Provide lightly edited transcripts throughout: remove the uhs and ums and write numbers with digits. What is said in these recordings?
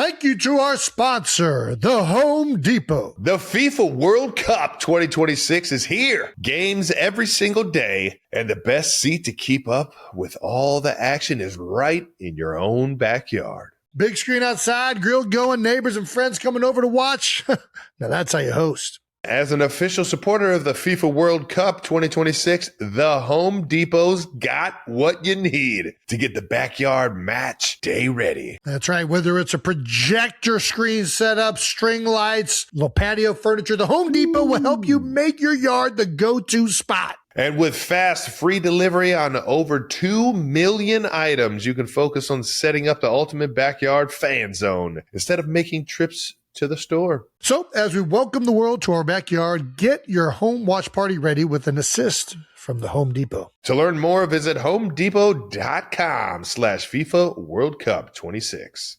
Thank you to our sponsor, the Home Depot. The FIFA World Cup 2026 is here. Games every single day, and the best seat to keep up with all the action is right in your own backyard. Big screen outside, grill going, neighbors and friends coming over to watch. Now that's how you host. As an official supporter of the FIFA World Cup 2026, the Home Depot's got what you need to get the backyard match day ready. That's right. Whether it's a projector screen setup, string lights, little patio furniture, the Home Depot will help you make your yard the go-to spot. And with fast, free delivery on over 2 million items, you can focus on setting up the ultimate backyard fan zone instead of making trips to the store. So, as we welcome the world to our backyard, get your home watch party ready with an assist from the Home Depot. To learn more, visit homedepot.com/FIFA World Cup 26.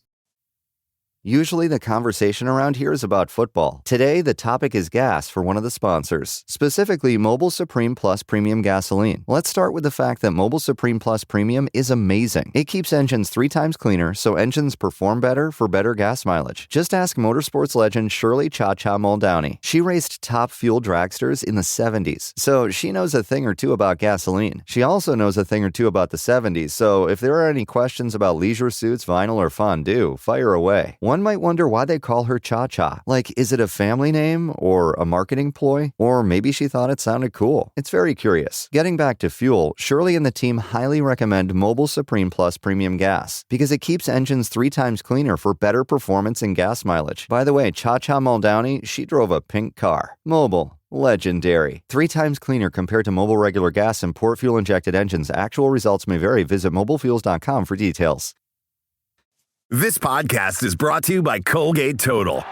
Usually the conversation around here is about football. Today, the topic is gas for one of the sponsors, specifically Mobile Supreme Plus Premium Gasoline. Let's start with the fact that Mobile Supreme Plus Premium is amazing. It keeps engines 3 times cleaner, so engines perform better for better gas mileage. Just ask motorsports legend Shirley Cha-Cha Muldowney. She raced top fuel dragsters in the 70s, so she knows a thing or two about gasoline. She also knows a thing or two about the 70s, so if there are any questions about leisure suits, vinyl, or fondue, fire away. One might wonder why they call her Cha-Cha. Like, is it a family name or a marketing ploy? Or maybe she thought it sounded cool. It's very curious. Getting back to fuel, Shirley and the team highly recommend Mobile Supreme Plus Premium Gas because it keeps engines 3 times cleaner for better performance and gas mileage. By the way, Cha-Cha Muldowney, she drove a pink car. Mobile. Legendary. 3 times cleaner compared to Mobile regular gas and port fuel injected engines. Actual results may vary. Visit mobilefuels.com for details. This podcast is brought to you by Colgate Total.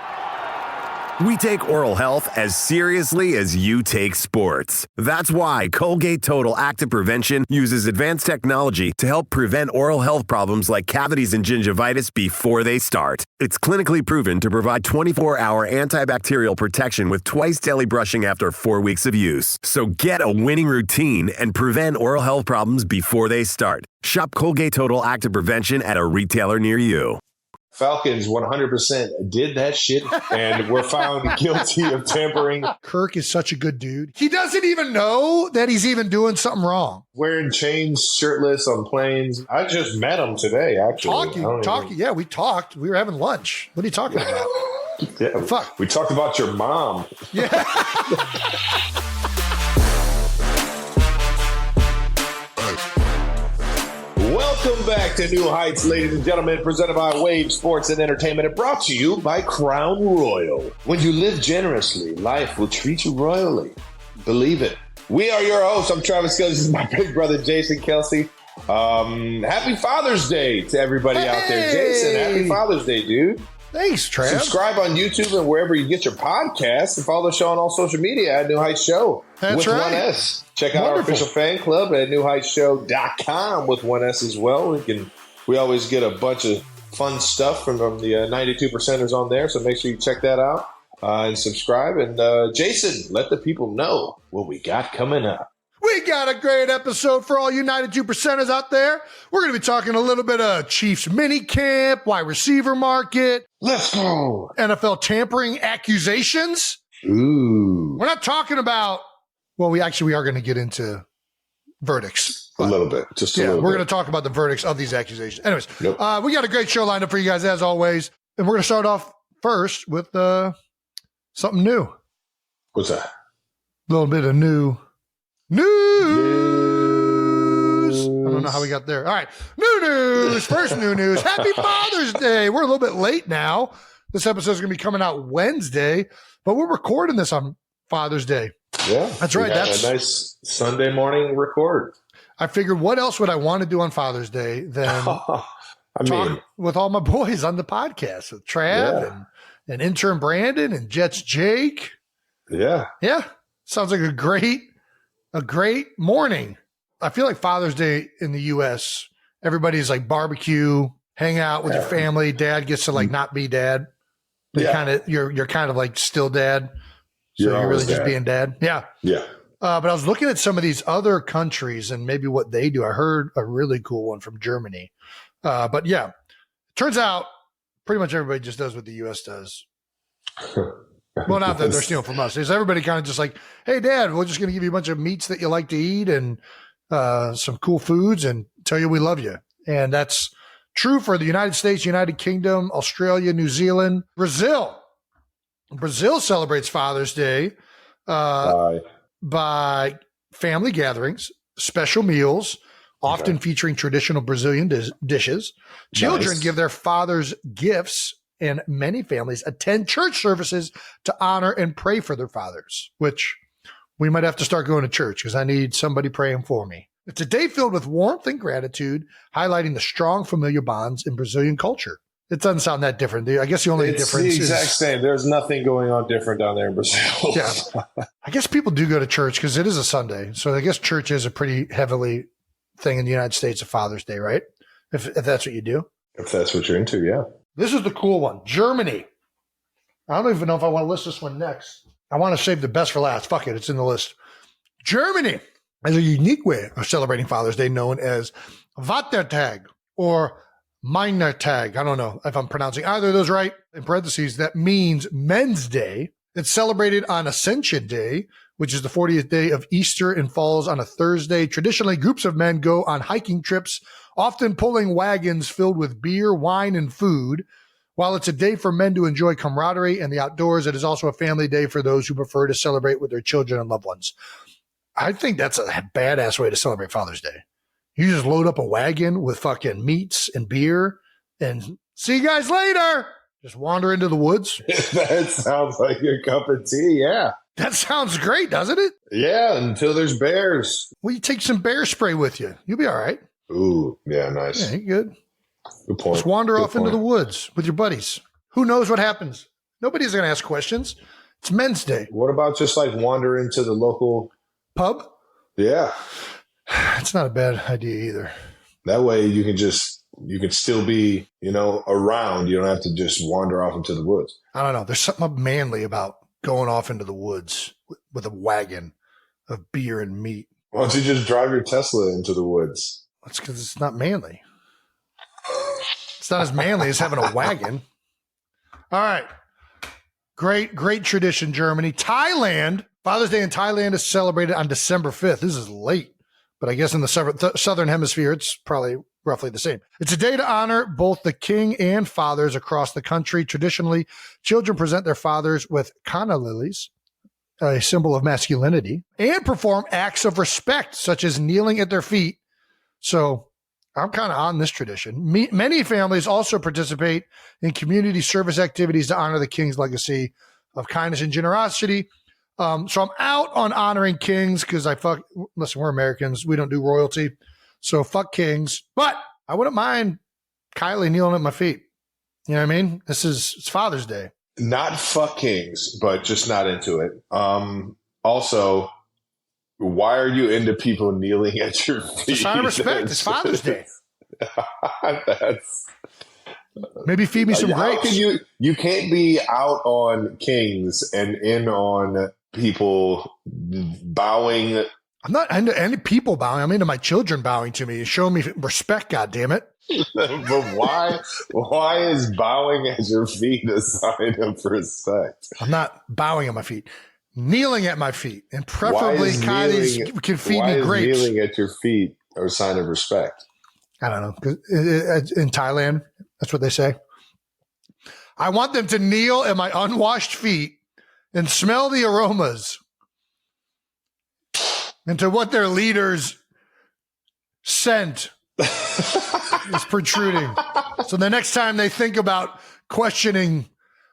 We take oral health as seriously as you take sports. That's why Colgate Total Active Prevention uses advanced technology to help prevent oral health problems like cavities and gingivitis before they start. It's clinically proven to provide 24-hour antibacterial protection with twice daily brushing after 4 weeks of use. So get a winning routine and prevent oral health problems before they start. Shop Colgate Total Active Prevention at a retailer near you. Falcons 100% did that shit and were found guilty of tampering. Kirk is such a good dude. He doesn't even know that he's even doing something wrong. Wearing chains, shirtless on planes. I just met him today, actually. Talking. Yeah, we talked. We were having lunch. What are you talking about? Yeah, fuck. We talked about your mom. Yeah. Welcome back to New Heights, ladies and gentlemen, presented by Wave Sports and Entertainment and brought to you by Crown Royal. When you live generously, life will treat you royally. Believe it. We are your hosts. I'm Travis Kelce. This is my big brother, Jason Kelce. Happy Father's Day to everybody out there. Jason, happy Father's Day, dude. Thanks, Trav. Subscribe on YouTube and wherever you get your podcasts and follow the show on all social media at New Heights Show. That's with right. one S. Check out our official fan club at newheightshow.com with one S as well. We always get a bunch of fun stuff from the 92 percenters on there, so make sure you check that out and subscribe. And Jason, let the people know what we got coming up. We got a great episode for all you 92 percenters out there. We're going to be talking a little bit of Chiefs mini camp, wide receiver market. Let's go. NFL tampering accusations. Ooh. We're not talking about, well, we are going to get into verdicts. A little bit. Just a little bit. We're going to talk about the verdicts of these accusations. Anyways, Yep. We got a great show lined up for you guys as always. And we're going to start off first with something new. What's that? A little bit of news. I don't know how we got there. All right. New news. First new news. Happy Father's Day. We're a little bit late now. This episode is going to be coming out Wednesday, but we're recording this on Father's Day. Yeah. That's right. That's a nice Sunday morning record. I figured, what else would I want to do on Father's Day than talk with all my boys on the podcast with Trav and intern Brandon and Jets Jake. Yeah. Yeah. Sounds like a great morning. I feel like Father's Day in the U.S., everybody's like barbecue, hang out with your family. Dad gets to like not be dad. You're kind of like still dad. So you're really just being dad. Yeah. Yeah. But I was looking at some of these other countries and maybe what they do. I heard a really cool one from Germany. But yeah, turns out pretty much everybody just does what the U.S. does. Well, not that they're stealing from us. Is everybody kind of just like, hey, Dad, we're just going to give you a bunch of meats that you like to eat and some cool foods and tell you we love you. And that's true for the United States, United Kingdom, Australia, New Zealand, Brazil. Brazil celebrates Father's Day by family gatherings, special meals, often featuring traditional Brazilian dishes. Children give their fathers gifts, and many families attend church services to honor and pray for their fathers, which we might have to start going to church because I need somebody praying for me. It's a day filled with warmth and gratitude, highlighting the strong familial bonds in Brazilian culture. It doesn't sound that different. I guess the only difference is... It's the exact same. There's nothing going on different down there in Brazil. Yeah. I guess people do go to church because it is a Sunday. So I guess church is a pretty heavily thing in the United States of Father's Day, right? If that's what you do. If that's what you're into, yeah. This is the cool one. Germany. I don't even know if I want to list this one next. I want to save the best for last. Fuck it. It's in the list. Germany has a unique way of celebrating Father's Day known as Vatertag or Meinertag. I don't know if I'm pronouncing either of those right. In parentheses, that means Men's Day. It's celebrated on Ascension Day, which is the 40th day of Easter and falls on a Thursday. Traditionally, groups of men go on hiking trips, often pulling wagons filled with beer, wine, and food. While it's a day for men to enjoy camaraderie and the outdoors, it is also a family day for those who prefer to celebrate with their children and loved ones. I think that's a badass way to celebrate Father's Day. You just load up a wagon with fucking meats and beer and see you guys later. Just wander into the woods. That sounds like your cup of tea, yeah. That sounds great, doesn't it? Yeah, until there's bears. Well, you take some bear spray with you. You'll be all right. Ooh, yeah, nice. Yeah, you're good. Good point. Just wander Good off into the woods with your buddies. Who knows what happens? Nobody's going to ask questions. It's Men's Day. What about just like wander into the local pub? Yeah. It's not a bad idea either. That way you can still be, around. You don't have to just wander off into the woods. I don't know. There's something manly about going off into the woods with a wagon of beer and meat. Why don't you just drive your Tesla into the woods? That's because it's not manly. It's not as manly as having a wagon. All right. Great tradition, Germany. Thailand. Father's Day in Thailand is celebrated on December 5th. This is late, but I guess in the Southern Hemisphere, it's probably roughly the same. It's a day to honor both the king and fathers across the country. Traditionally, children present their fathers with kanna lilies, a symbol of masculinity, and perform acts of respect, such as kneeling at their feet. So I'm kind of on this tradition. Many families also participate in community service activities to honor the king's legacy of kindness and generosity. So I'm out on honoring kings because listen, we're Americans. We don't do royalty. So fuck kings. But I wouldn't mind Kylie kneeling at my feet. You know what I mean? It's Father's Day. Not fuck kings, but just not into it. Also, why are you into people kneeling at your feet? It's a sign of respect. It's Father's Day. That's... Maybe feed me some grapes. How can you can't be out on kings and in on people bowing. I'm not into any people bowing. I'm into my children bowing to me and showing me respect, goddammit. But why is bowing at your feet a sign of respect? I'm not bowing at my feet. Kneeling at my feet. And preferably Kylie's can feed me grapes. Kneeling at your feet a sign of respect? I don't know. 'Cause in Thailand, that's what they say. I want them to kneel at my unwashed feet and smell the aromas and to what their leaders scent is protruding. So the next time they think about questioning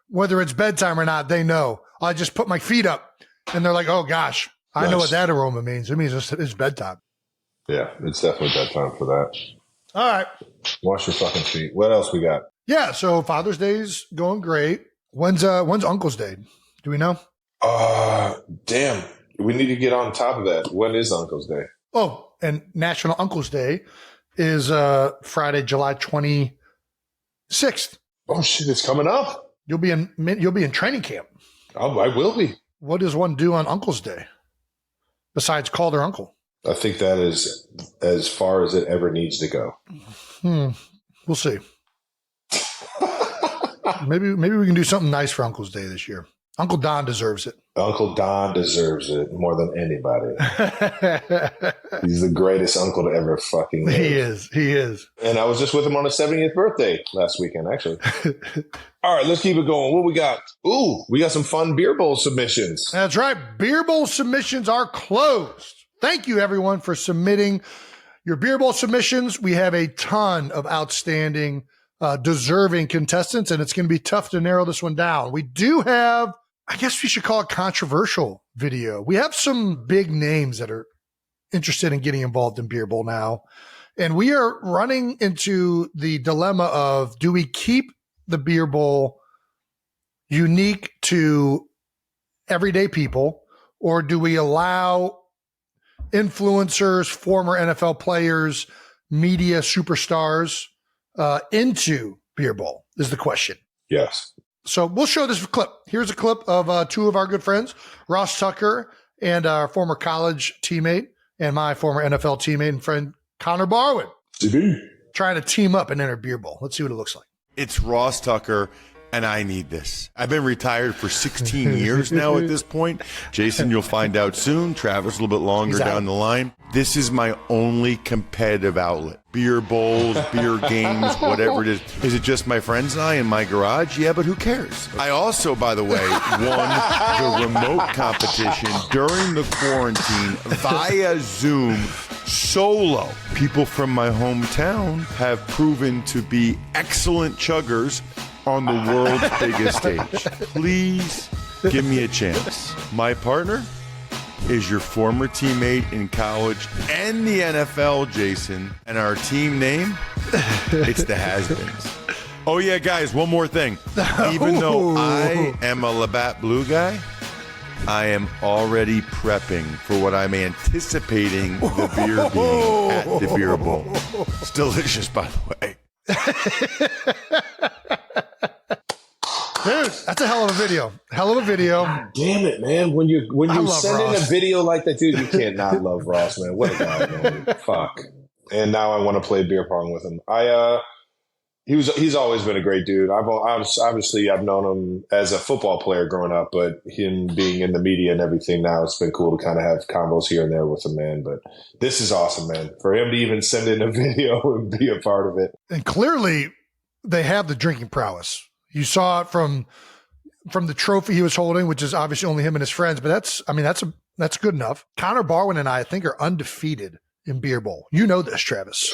whether it's bedtime or not, they know. I just put my feet up and they're like, oh gosh, I know what that aroma means. It means it's bedtime. Yeah, it's definitely bedtime for that. All right. Wash your fucking feet. What else we got? Yeah, so Father's Day's going great. When's Uncle's Day? Do we know? Damn. We need to get on top of that. When is Uncle's Day? Oh, and National Uncle's Day is Friday, July 26th. Oh shit, it's coming up. You'll be in training camp. Oh, I will be. What does one do on Uncle's Day besides call their uncle? I think that is as far as it ever needs to go. We'll see. Maybe we can do something nice for Uncle's Day this year. Uncle Don deserves it. Uncle Don deserves it more than anybody. He's the greatest uncle to ever fucking live. He is. And I was just with him on his 70th birthday last weekend, actually. All right, let's keep it going. What we got? Ooh, we got some fun beer bowl submissions. That's right. Beer bowl submissions are closed. Thank you, everyone, for submitting your beer bowl submissions. We have a ton of outstanding, deserving contestants, and it's going to be tough to narrow this one down. We do have, I guess we should call it controversial video. We have some big names that are interested in getting involved in beer bowl now. And we are running into the dilemma of, do we keep the beer bowl unique to everyday people, or do we allow influencers, former NFL players, media superstars into beer bowl is the question. Yes. So we'll show this clip. Here's a clip of two of our good friends, Ross Tucker and our former college teammate and my former NFL teammate and friend, Connor Barwin, trying to team up and enter beer bowl. Let's see what it looks like. It's Ross Tucker, and I need this. I've been retired for 16 years now at this point. Jason, you'll find out soon. Travis, a little bit longer down the line. This is my only competitive outlet. Beer bowls, beer games, whatever it is. Is it just my friends and I in my garage? Yeah, but who cares? I also, by the way, won the remote competition during the quarantine via Zoom solo. People from my hometown have proven to be excellent chuggers on the world's biggest stage. Please give me a chance. My partner is your former teammate in college and the NFL, Jason. And our team name, it's the Has-Beens. Oh, yeah, guys, one more thing. Even though I am a Labatt Blue guy, I am already prepping for what I'm anticipating the beer being at the beer bowl. It's delicious, by the way. Dude, that's a hell of a video. Hell of a video. God damn it, man. When you send in a video like that, dude, you can't not love Ross, man. What a guy, man. Fuck. And now I want to play beer pong with him. He's always been a great dude. I've known him as a football player growing up, but him being in the media and everything now, it's been cool to kind of have combos here and there with him, man. But this is awesome, man. For him to even send in a video and be a part of it. And clearly they have the drinking prowess. You saw it from the trophy he was holding, which is obviously only him and his friends, but that's good enough. Connor Barwin and I think, are undefeated in beer bowl. You know this, Travis.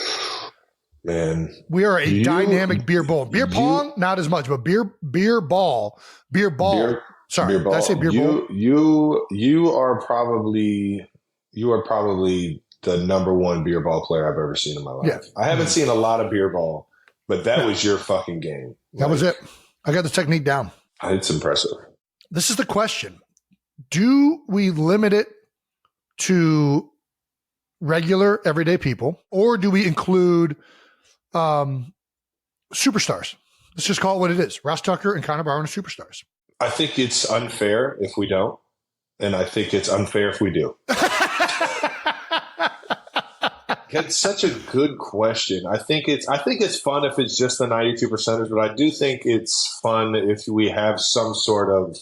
Man, we are a dynamic beer bowl. Beer pong, not as much, but beer ball. Sorry, did I say beer bowl? You are probably the number one beer ball player I've ever seen in my life. Yeah. I haven't seen a lot of beer ball, but that was your fucking game. That was it. I got the technique down. It's impressive. This is the question. Do we limit it to regular, everyday people, or do we include superstars? Let's just call it what it is. Ross Tucker and Connor Barwin are superstars. I think it's unfair if we don't, and I think it's unfair if we do. It's such a good question. I think it's fun if it's just the 92%ers, but I do think it's fun if we have some sort of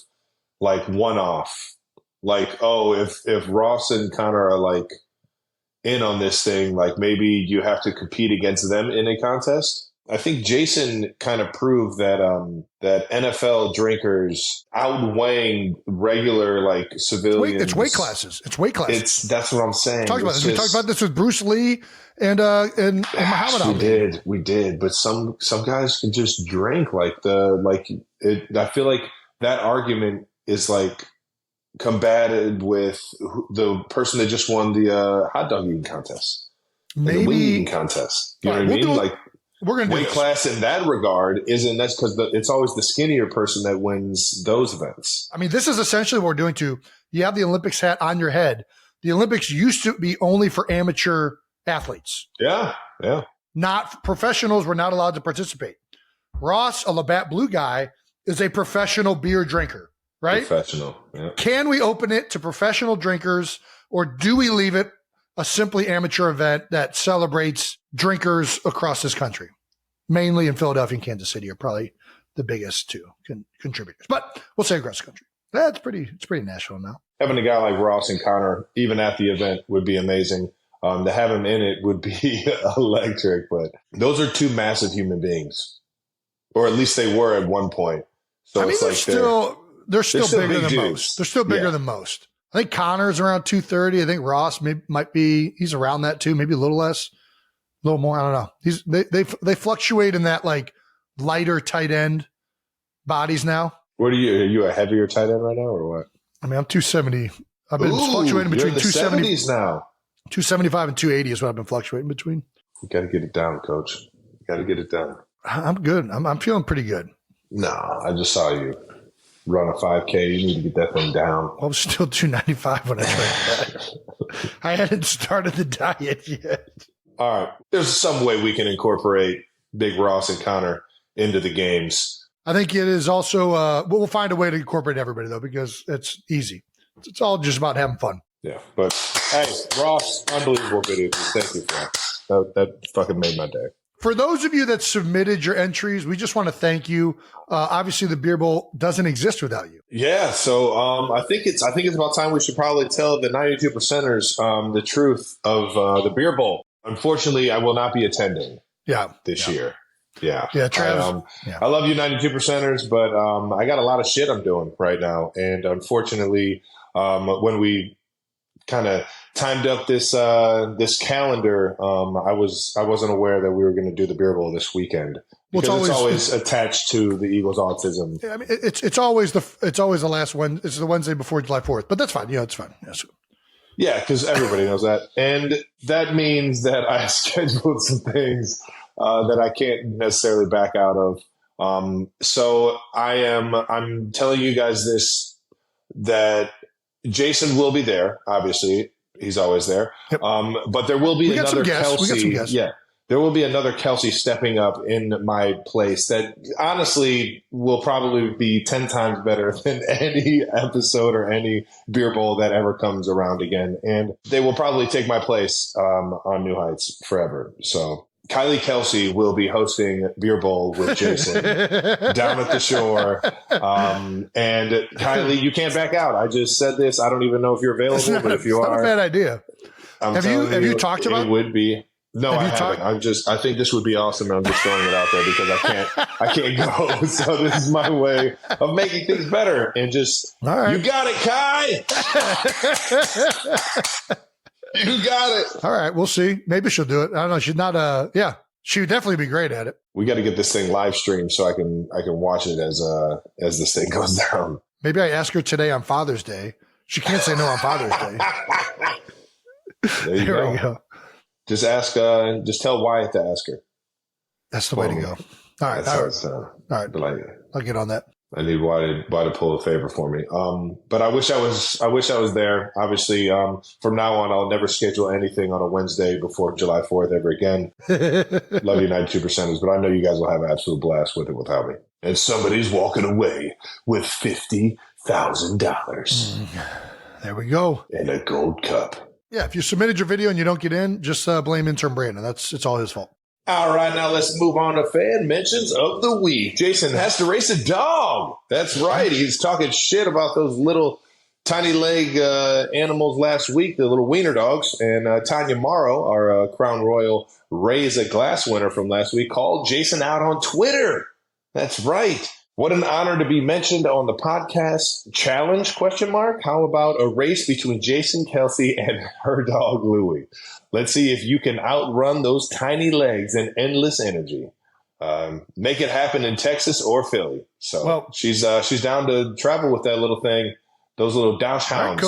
like one-off. Like, oh, if Ross and Connor are like in on this thing, like maybe you have to compete against them in a contest. I think Jason kind of proved that that NFL drinkers outweighing regular like civilians. It's weight classes. That's what I'm saying. We talked about this with Bruce Lee and Muhammad Ali. We did. But some guys can just drink I feel like that argument is like combated with the person that just won the hot dog eating contest, maybe the weed eating contest. You know what I mean? Like. We're going to weight class in that regard that's because it's always the skinnier person that wins those events. I mean, this is essentially what we're doing too. You have the Olympics hat on your head. The Olympics used to be only for amateur athletes. Yeah. Not professionals were not allowed to participate. Ross, a Labatt Blue guy, is a professional beer drinker, right? Professional. Yeah. Can we open it to professional drinkers, or do we leave it a simply amateur event that celebrates drinkers across this country? Mainly in Philadelphia and Kansas City are probably the biggest two contributors. But we'll say across the country. It's pretty national now. Having a guy like Ross and Connor, even at the event, would be amazing. To have him in it would be electric. But those are two massive human beings, or at least they were at one point. So it's like they're still bigger than dudes. most. They're still bigger than most. I think Connor's around 230. I think Ross he's around that too, maybe a little less, a little more. I don't know. They fluctuate in that like lighter tight end bodies now. Are you a heavier tight end right now or what? I mean, I'm 270. I've been fluctuating between 270 now. 275 and 280 is what I've been fluctuating between. You got to get it down, coach. You got to get it down. I'm good. I'm feeling pretty good. No, I just saw you run a 5K. You need to get that thing down. I was still 295 when I tried that. I hadn't started the diet yet. All right. There's some way we can incorporate Big Ross and Connor into the games. I think it is also, we'll find a way to incorporate everybody, though, because it's easy. It's all just about having fun. Yeah. But, hey, Ross, unbelievable video. Thank you for that. That fucking made my day. For those of you that submitted your entries, we just want to thank you. Obviously, the Beer Bowl doesn't exist without you. Yeah, so I think it's about time we should probably tell the 92%ers the truth of the Beer Bowl. Unfortunately, I will not be attending. This year. Yeah, Travis. I love you, 92%ers, but I got a lot of shit I'm doing right now, and unfortunately, when we kind of timed up this calendar, I wasn't aware that we were going to do the Beer Bowl this weekend because it's always attached to the Eagles' autism. Yeah, I mean, it's always the last one. It's the Wednesday before July 4th, but that's fine. It's fine. Yes. Yeah, because everybody knows that, and that means that I scheduled some things that I can't necessarily back out of. So I'm telling you guys this, that Jason will be there. Obviously, he's always there. Yep. But there will be another Kelsey. Yeah, there will be another Kelsey stepping up in my place that honestly will probably be 10 times better than any episode or any Beer Bowl that ever comes around again. And they will probably take my place on New Heights forever. So Kylie Kelsey will be hosting Beer Bowl with Jason down at the shore. And Kylie, you can't back out. I just said this. I don't even know if you're available, but if you are, not a bad idea. Have you talked about it? Would be. No, I haven't. I think this would be awesome. And I'm just throwing it out there because I can't go. So this is my way of making things better. And just, you got it, Kai. You got it. All right, we'll see. Maybe she'll do it. I don't know. She's not she would definitely be great at it. We got to get this thing live streamed so I can watch it as this thing goes down. Maybe I ask her today on Father's Day. She can't say no on Father's Day. There we go. Just ask. Just tell Wyatt to ask her. That's the way to go. All right. All right. I'll get on that. I need Wyatt to pull a favor for me. But I wish I was there. Obviously, from now on, I'll never schedule anything on a Wednesday before July 4th ever again. Love you, 92%ers, but I know you guys will have an absolute blast with it without me. And somebody's walking away with $50,000. There we go. And a gold cup. Yeah, if you submitted your video and you don't get in, just blame intern Brandon. It's all his fault. All right, now let's move on to fan mentions of the week. Jason has to race a dog. That's right. He's talking shit about those little tiny leg animals last week, the little wiener dogs. And Tanya Morrow, our Crown Royal Raise a Glass winner from last week, called Jason out on Twitter. That's right. What an honor to be mentioned on the podcast challenge, ? How about a race between Jason Kelsey and her dog, Louie? Let's see if you can outrun those tiny legs and endless energy. Make it happen in Texas or Philly. So she's down to travel with that little thing, those little dash hounds,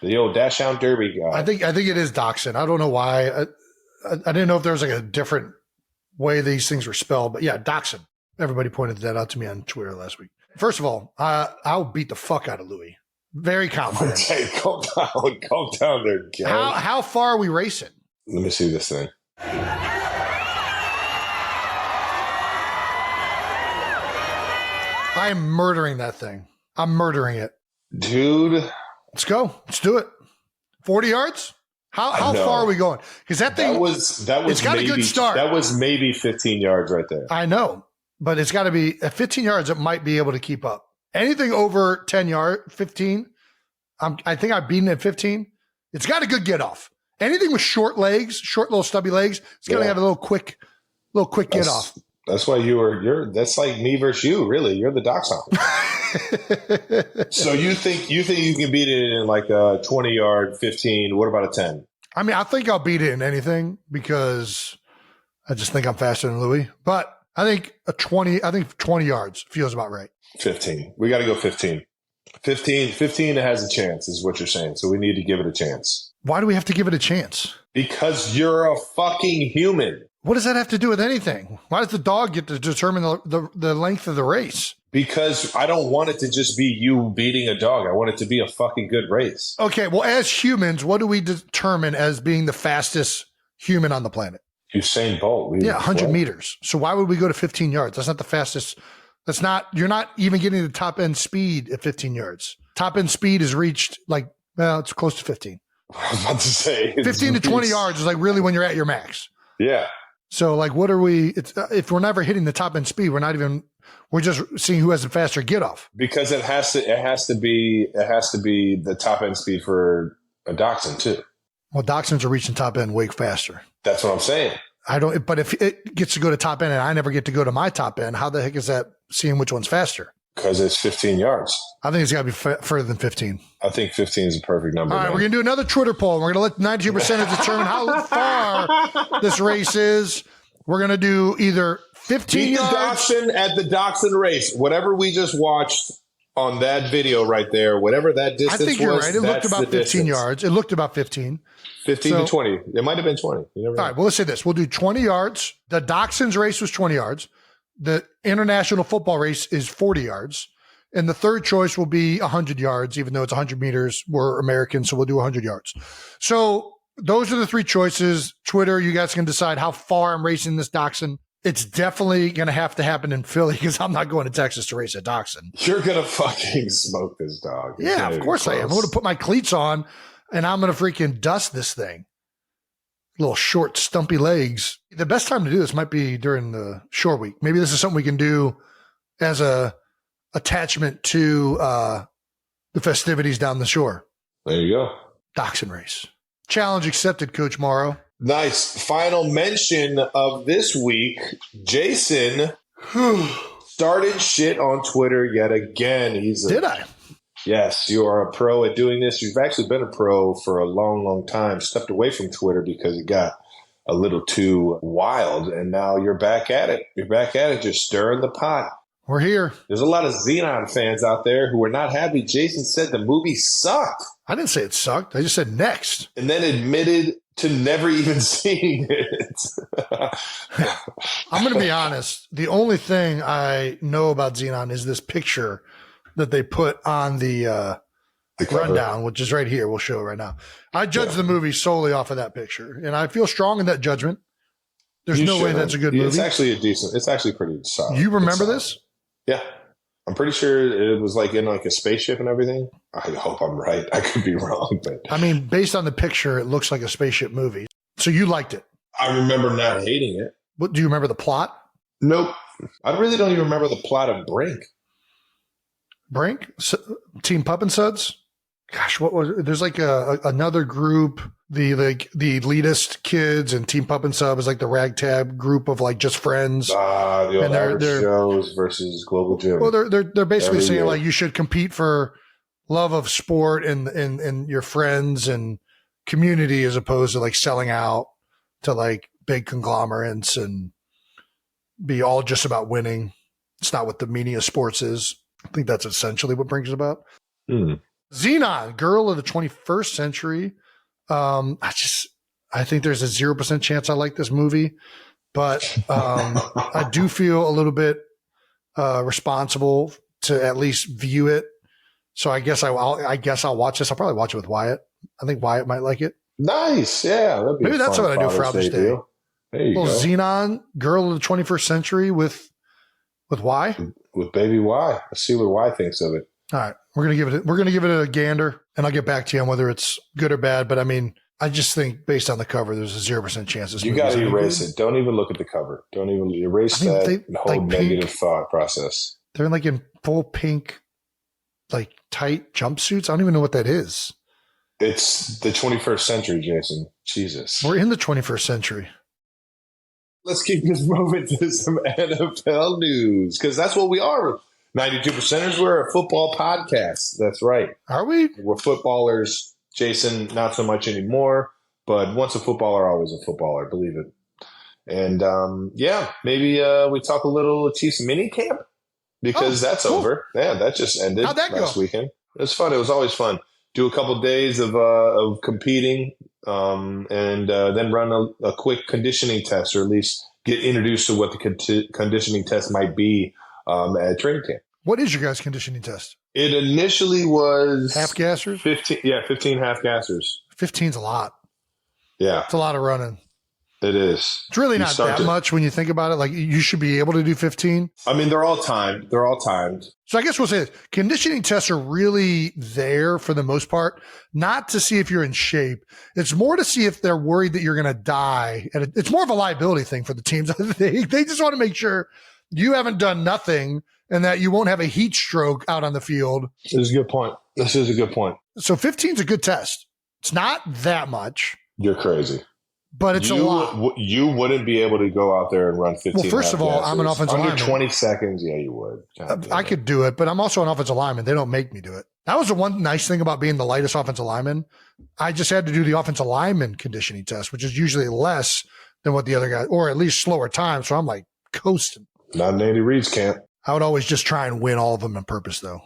the old dash hound derby guy. I think it is dachshund. I don't know why. I didn't know if there was like a different way these things were spelled, but yeah, dachshund. Everybody pointed that out to me on Twitter last week. First of all, I'll beat the fuck out of Louie. Very confident. Hey, calm down there, Kel. How far are we racing? Let me see this thing. I am murdering that thing. I'm murdering it. Dude. Let's go. Let's do it. 40 yards? How far are we going? Because that thing that was it's got a good start. That was maybe 15 yards right there. I know. but it's got to be at 15 yards. It might be able to keep up. Anything over 15. I think I've beaten at 15. It's got a good get off. Anything with short legs, short little stubby legs, it's got to have a little quick get off. That's why that's like me versus you, really. You're the dachshund. So you think you can beat it in like a 20-yard, 15? What about a 10? I mean, I think I'll beat it in anything because I just think I'm faster than Louis. But I think 20 yards feels about right. 15. We got to go 15. 15 has a chance is what you're saying. So we need to give it a chance. Why do we have to give it a chance? Because you're a fucking human. What does that have to do with anything? Why does the dog get to determine the length of the race? Because I don't want it to just be you beating a dog. I want it to be a fucking good race. Okay, well, as humans, what do we determine as being the fastest human on the planet? Usain Bolt. 100 meters. So why would we go to 15 yards? That's not the fastest. You're not even getting the top end speed at 15 yards. Top end speed is reached it's close to 15. I was about to say 15 to 20 yards is like really when you're at your max. Yeah. So like, what are we, if we're never hitting the top end speed, we're just seeing who has the faster get off. Because it has to be the top end speed for a dachshund too. Well, dachshunds are reaching top end way faster. That's what I'm saying. But if it gets to go to top end and I never get to go to my top end, how the heck is that seeing which one's faster? Because it's 15 yards. I think it's got to be further than 15. I think 15 is a perfect number. All right, we're going to do another Twitter poll. We're going to let 92% determine how far this race is. We're going to do either 15 yards. Dachshund at the dachshund race. Whatever we just watched on that video right there, whatever that distance was. I think you're right. It looked about 15 yards. It looked about 15. 15 to 20. It might have been 20. You never know. All right, well, let's say this. We'll do 20 yards. The dachshund's race was 20 yards. The international football race is 40 yards. And the third choice will be 100 yards, even though it's 100 meters. We're Americans, so we'll do 100 yards. So those are the three choices. Twitter, you guys can decide how far I'm racing this dachshund. It's definitely going to have to happen in Philly because I'm not going to Texas to race a dachshund. You're going to fucking smoke this dog. Yeah, of course I am. I'm going to put my cleats on and I'm going to freaking dust this thing. Little short, stumpy legs. The best time to do this might be during the shore week. Maybe this is something we can do as a attachment to the festivities down the shore. There you go. Dachshund race. Challenge accepted, Coach Morrow. Nice. Final mention of this week. Jason started shit on Twitter yet again. Did I? Yes, you are a pro at doing this. You've actually been a pro for a long, long time. Stepped away from Twitter because it got a little too wild, and now you're back at it. You're back at it, just stirring the pot. We're here. There's a lot of Xenon fans out there who are not happy. Jason said the movie sucked. I didn't say it sucked. I just said next. And then admitted to never even seeing it. I'm going to be honest. The only thing I know about Xenon is this picture that they put on the rundown, which is right here. We'll show it right now. I judge the movie solely off of that picture, and I feel strong in that judgment. There's no way that's a good movie. It's actually pretty solid. You remember this? Yeah. I'm pretty sure it was like in like a spaceship and everything. I hope I'm right. I could be wrong, but I mean, based on the picture, it looks like a spaceship movie. So you liked it. I remember not hating it. What, do you remember the plot? Nope. I really don't even remember the plot of Brink. Team Pup and Suds? Gosh, what was it? There's like another group, the elitist kids, and Team Pup and Sub is like the ragtag group of like just friends. The old average shows versus Global Gym. Well, they're basically saying like you should compete for love of sport and your friends and community as opposed to like selling out to like big conglomerates and be all just about winning. It's not what the meaning of sports is. I think that's essentially what Brink is about. Xenon, girl of the 21st century. I think there's a 0% chance I like this movie, but I do feel a little bit responsible to at least view it. So I guess I'll watch this. I'll probably watch it with Wyatt. I think Wyatt might like it. Nice, yeah. Maybe that's what I do for Father's Day. There you go. Xenon, girl of the 21st century with Y. With baby Y. Let's see what Y thinks of it. All right, we're gonna give it a gander, and I'll get back to you on whether it's good or bad. But I mean, I just think based on the cover, there's a 0% chance this You movie's got to any erase good. it. Don't even look at the cover. Don't even erase I mean, that whole like negative pink. thought process. They're like in full pink, like tight jumpsuits. I don't even know what that is. It's the 21st century, Jason. Jesus. We're in the 21st century. Let's keep this moving to some NFL news because that's what we are. 92%ers, we're a football podcast. That's right. Are we? We're footballers. Jason, not so much anymore, but once a footballer, always a footballer. Believe it. And maybe we talk a little Chiefs mini camp because that's cool. over. Yeah, that just ended How'd that last go? weekend. It was fun. It was always fun. Do a couple days of competing and then run a quick conditioning test, or at least get introduced to what the conditioning test might be at training camp. What is your guys' conditioning test? It initially was Half gassers? 15 half gassers. 15's a lot. Yeah, It's a lot of running. it is. It's really You not start that much when you think about it. Like you should be able to do 15. I mean, they're all timed. So I guess we'll say this. Conditioning tests are really there for the most part, not to see if you're in shape. It's more to see if they're worried that you're going to die. And it's more of a liability thing for the teams. They just want to make sure you haven't done nothing and that you won't have a heat stroke out on the field. This is a good point. So 15 is a good test. It's not that much, You're crazy. but it's a lot. You wouldn't be able to go out there and run 15. Well, first half of all, gassers. I'm an offensive Under lineman. 20 seconds, yeah, you would. God damn I it. could do it, but I'm also an offensive lineman. They don't make me do it. That was the one nice thing about being the lightest offensive lineman. I just had to do the offensive lineman conditioning test, which is usually less than what the other guy, or at least slower time. So I'm like coasting. Not in Andy Reid's camp. I would always just try and win all of them on purpose, though.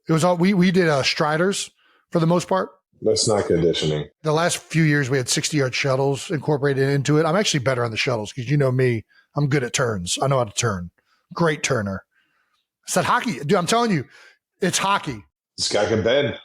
It was all we did striders for the most part. That's not conditioning. The last few years, we had 60-yard shuttles incorporated into it. I'm actually better on the shuttles because you know me. I'm good at turns. I know how to turn. Great turner. It's that hockey. Dude, I'm telling you, it's hockey. This guy can bend.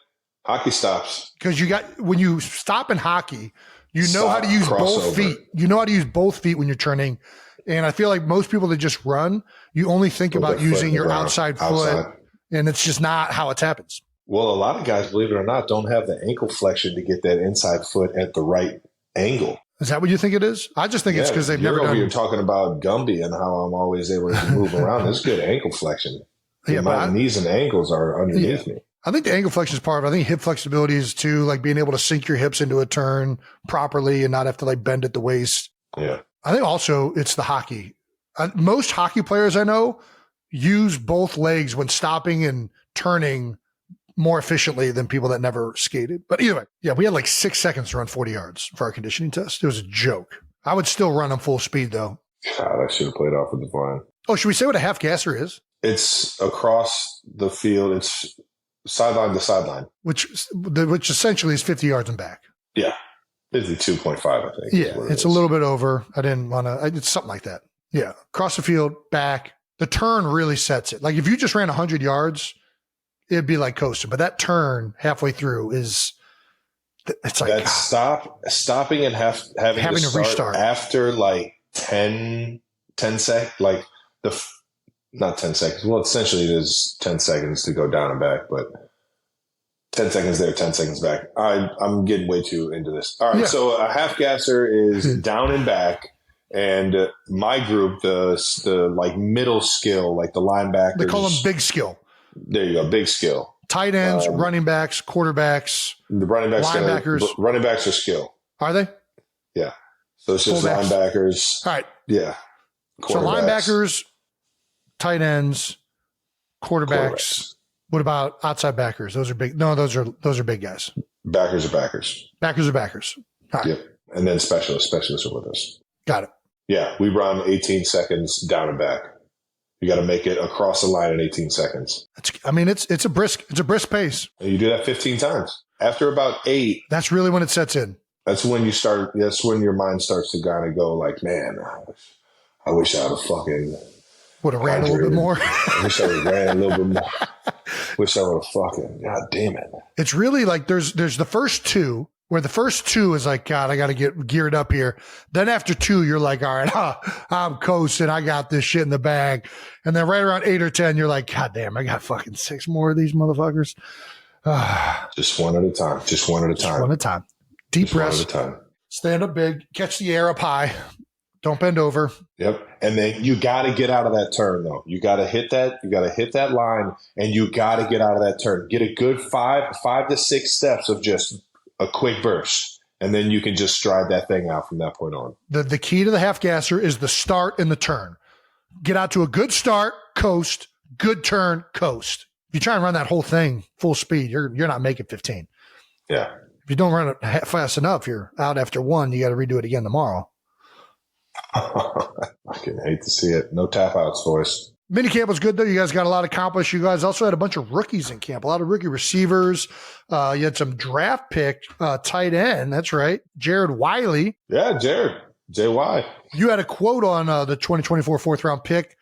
Hockey stops. Because when you stop in hockey, you know how to use Stop, both crossover. feet. You know how to use both feet when you're turning. And I feel like most people that just run, you only think Put about their foot using in the your ground. outside foot. And it's just not how it happens. Well, a lot of guys, believe it or not, don't have the ankle flexion to get that inside foot at the right angle. Is that what you think it is? I just think it's because they've never You're done. talking about Gumby and how I'm always able to move around. It's good ankle flexion. Yeah, My knees and ankles are underneath me. I think the ankle flexion is part of it. I think hip flexibility is too, like being able to sink your hips into a turn properly and not have to like bend at the waist. Yeah. I think also it's the hockey. Most hockey players I know use both legs when stopping and turning more efficiently than people that never skated. But either way, yeah, we had like 6 seconds to run 40 yards for our conditioning test. It was a joke. I would still run them full speed though. God, I should have played offensive line. Oh, should we say what a half gasser is? It's across the field. It's sideline to sideline. Which essentially is 50 yards and back. Yeah. 52.5, I think. Yeah, it's a little bit over. I didn't want to. It's something like that. Yeah, across the field, back. The turn really sets it. Like if you just ran 100 yards, it'd be like coasting. But that turn halfway through it's like that stopping and having to start restart after like 10 sec, like not 10 seconds. Well, essentially it is 10 seconds to go down and back, but 10 seconds there, 10 seconds back. I'm getting way too into this. All right. Yeah. So a half gasser is down and back. And my group, the like middle skill, like the linebackers. They call them big skill. There you go. Big skill. Tight ends, running backs, quarterbacks. The running backs, linebackers. Running backs are skill. Are they? Yeah. So it's just Fullbacks. linebackers. All right. Yeah. So linebackers, tight ends, quarterbacks. What about outside backers? Those are big. No, those are big guys. Backers are backers. Backers are backers. All right. Yep. And then specialists. Specialists are with us. Got it. Yeah. We run 18 seconds down and back. You got to make it across the line in 18 seconds. It's a brisk pace. And you do that 15 times. After about 8, that's really when it sets in. That's when your mind starts to kind of go like, man, I wish I would have ran a little bit more. I wish I would have ran a little bit more. Wish I would have God damn it. It's really like there's the first two where the first two is like, God, I got to get geared up here. Then after 2, you're like, all right, I'm coasting. I got this shit in the bag. And then right around 8 or 10, you're like, God damn, I got fucking 6 more of these motherfuckers. Just one at a time. Just one at a time. One at a time. Deep Just one breaths. at a time. Stand up big. Catch the air up high. Don't bend over. Yep. And then you got to get out of that turn, though. You got to hit that. You got to hit that line, and you got to get out of that turn. Get a good five to six steps of just a quick burst, and then you can just stride that thing out from that point on. The key to the half gasser is the start and the turn. Get out to a good start, coast, good turn, coast. If you try and run that whole thing full speed, you're not making 15. Yeah. If you don't run it fast enough, you're out after one. You got to redo it again tomorrow. I can hate to see it. No tap outs, boys. Minicamp was good, though. You guys got a lot accomplished. You guys also had a bunch of rookies in camp, a lot of rookie receivers. You had some draft pick tight end. That's right. Jared Wiley. Yeah, Jared. JY. You had a quote on the 2024 fourth round pick.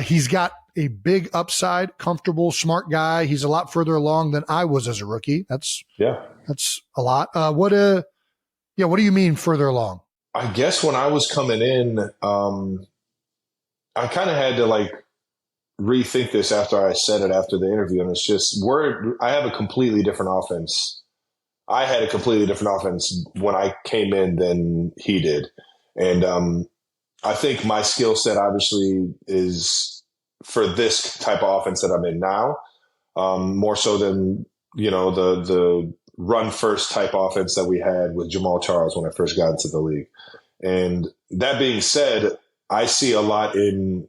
He's got a big upside, comfortable, smart guy. He's a lot further along than I was as a rookie. That's a lot. What do you mean further along? I guess when I was coming in, I kind of had to rethink this after I said it after the interview. And it's just I have a completely different offense. I had a completely different offense when I came in than he did. And I think my skill set obviously is for this type of offense that I'm in now, more so than, the run first type offense that we had with Jamal Charles when I first got into the league. And that being said, I see a lot in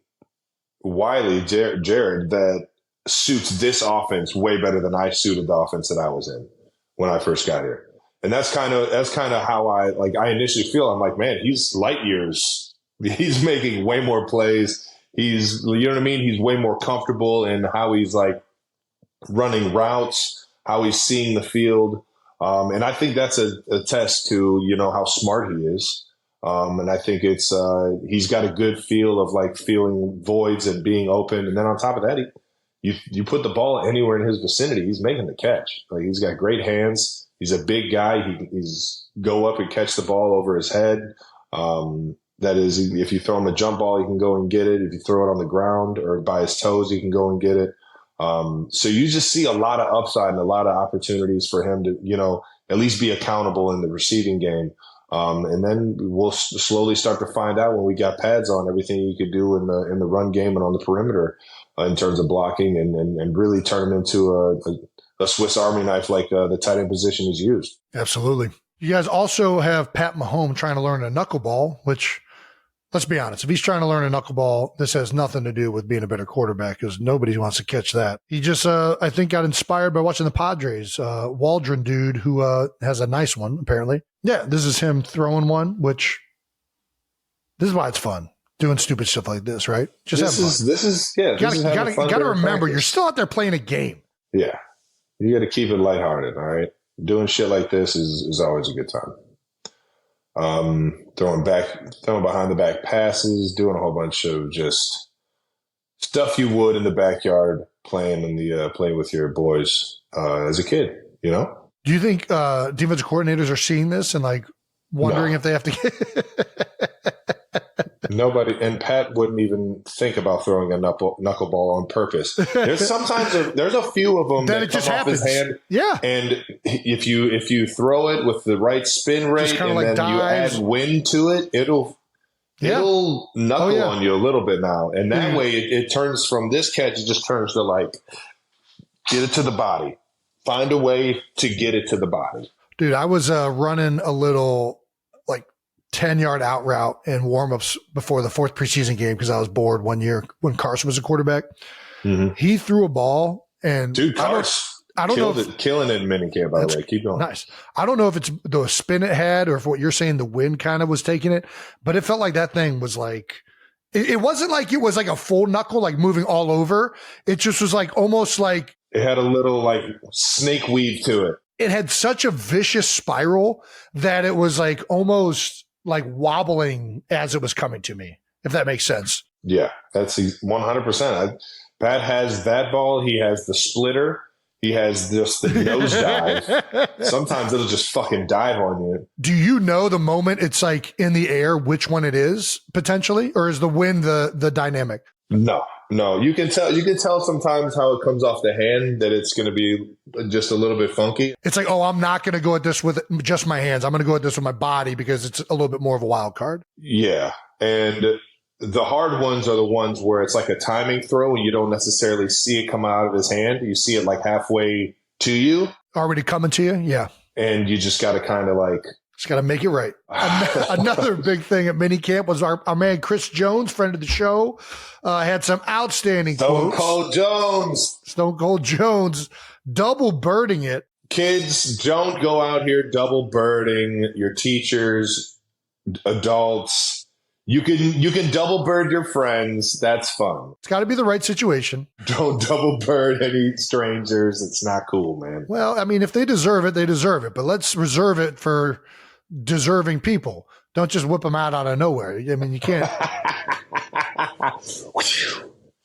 Wiley, Jared, that suits this offense way better than I suited the offense that I was in when I first got here. And that's kind of how I initially feel. I'm like, man, he's light years. He's making way more plays. He's, you know what I mean? He's way more comfortable in how he's running routes, how he's seeing the field. And I think that's a test to, how smart he is. And I think it's he's got a good feel of feeling voids and being open. And then on top of that, you put the ball anywhere in his vicinity, he's making the catch. He's got great hands. He's a big guy. He's go up and catch the ball over his head. That is, if you throw him a jump ball, he can go and get it. If you throw it on the ground or by his toes, he can go and get it. So you just see a lot of upside and a lot of opportunities for him to, at least be accountable in the receiving game. And then we'll slowly start to find out when we got pads on everything you could do in the run game and on the perimeter in terms of blocking and really turn him into a Swiss Army knife like the tight end position is used. Absolutely. You guys also have Pat Mahomes trying to learn a knuckleball, which, let's be honest, if he's trying to learn a knuckleball, this has nothing to do with being a better quarterback because nobody wants to catch that. He just, I think, got inspired by watching the Padres. Waldron dude who has a nice one, apparently. Yeah, this is him throwing one, which this is why it's fun. Doing stupid stuff like this, right? Just have fun. This is You got to remember, you're still out there playing a game. Yeah. You got to keep it lighthearted, all right? Doing shit like this is always a good time. Throwing behind the back passes, doing a whole bunch of just stuff you would in the backyard playing with your boys as a kid, Do you think defensive coordinators are seeing this and wondering if they have to get Nobody, and Pat wouldn't even think about throwing a knuckleball on purpose. There's a few of them that come off his hand. Yeah. And if you throw it with the right spin rate and then dives. you add wind to it, it'll knuckle on you a little bit now. And that way it turns from this catch, it just turns to get it to the body. Find a way to get it to the body. Dude, I was running a little 10-yard out route in warmups before the fourth preseason game because I was bored one year when Carson was a quarterback. Mm-hmm. He threw a ball and dude, Carson killing it in minicamp, by the way. Keep going. Nice. I don't know if it's the spin it had or if what you're saying, the wind kind of was taking it, but it felt like that thing was it wasn't like it was a full knuckle, moving all over. It just was almost like it had a little snake weave to it. It had such a vicious spiral that it was almost wobbling as it was coming to me, if that makes sense. Yeah, that's 100%. Pat has that ball. He has the splitter. He has just the nosedive. Sometimes it'll just fucking dive on you. Do you know the moment it's in the air, which one it is potentially, or is the wind the dynamic? No. No, you can tell. You can tell sometimes how it comes off the hand that it's going to be just a little bit funky. It's like, oh, I'm not going to go at this with just my hands. I'm going to go at this with my body because it's a little bit more of a wild card. Yeah, and the hard ones are the ones where it's like a timing throw and you don't necessarily see it come out of his hand. You see it like halfway to you. Already coming to you? Yeah. And you just got to kind of like. Just got to make it right. Another big thing at minicamp was our man Chris Jones, friend of the show, had some outstanding quotes. Stone Cold Jones, double birding it. Kids, don't go out here double birding your teachers, adults. You can double bird your friends. That's fun. It's got to be the right situation. Don't double bird any strangers. It's not cool, man. Well, I mean, if they deserve it, they deserve it. But let's reserve it for deserving people. Don't just whip them out of nowhere. I mean, you can't.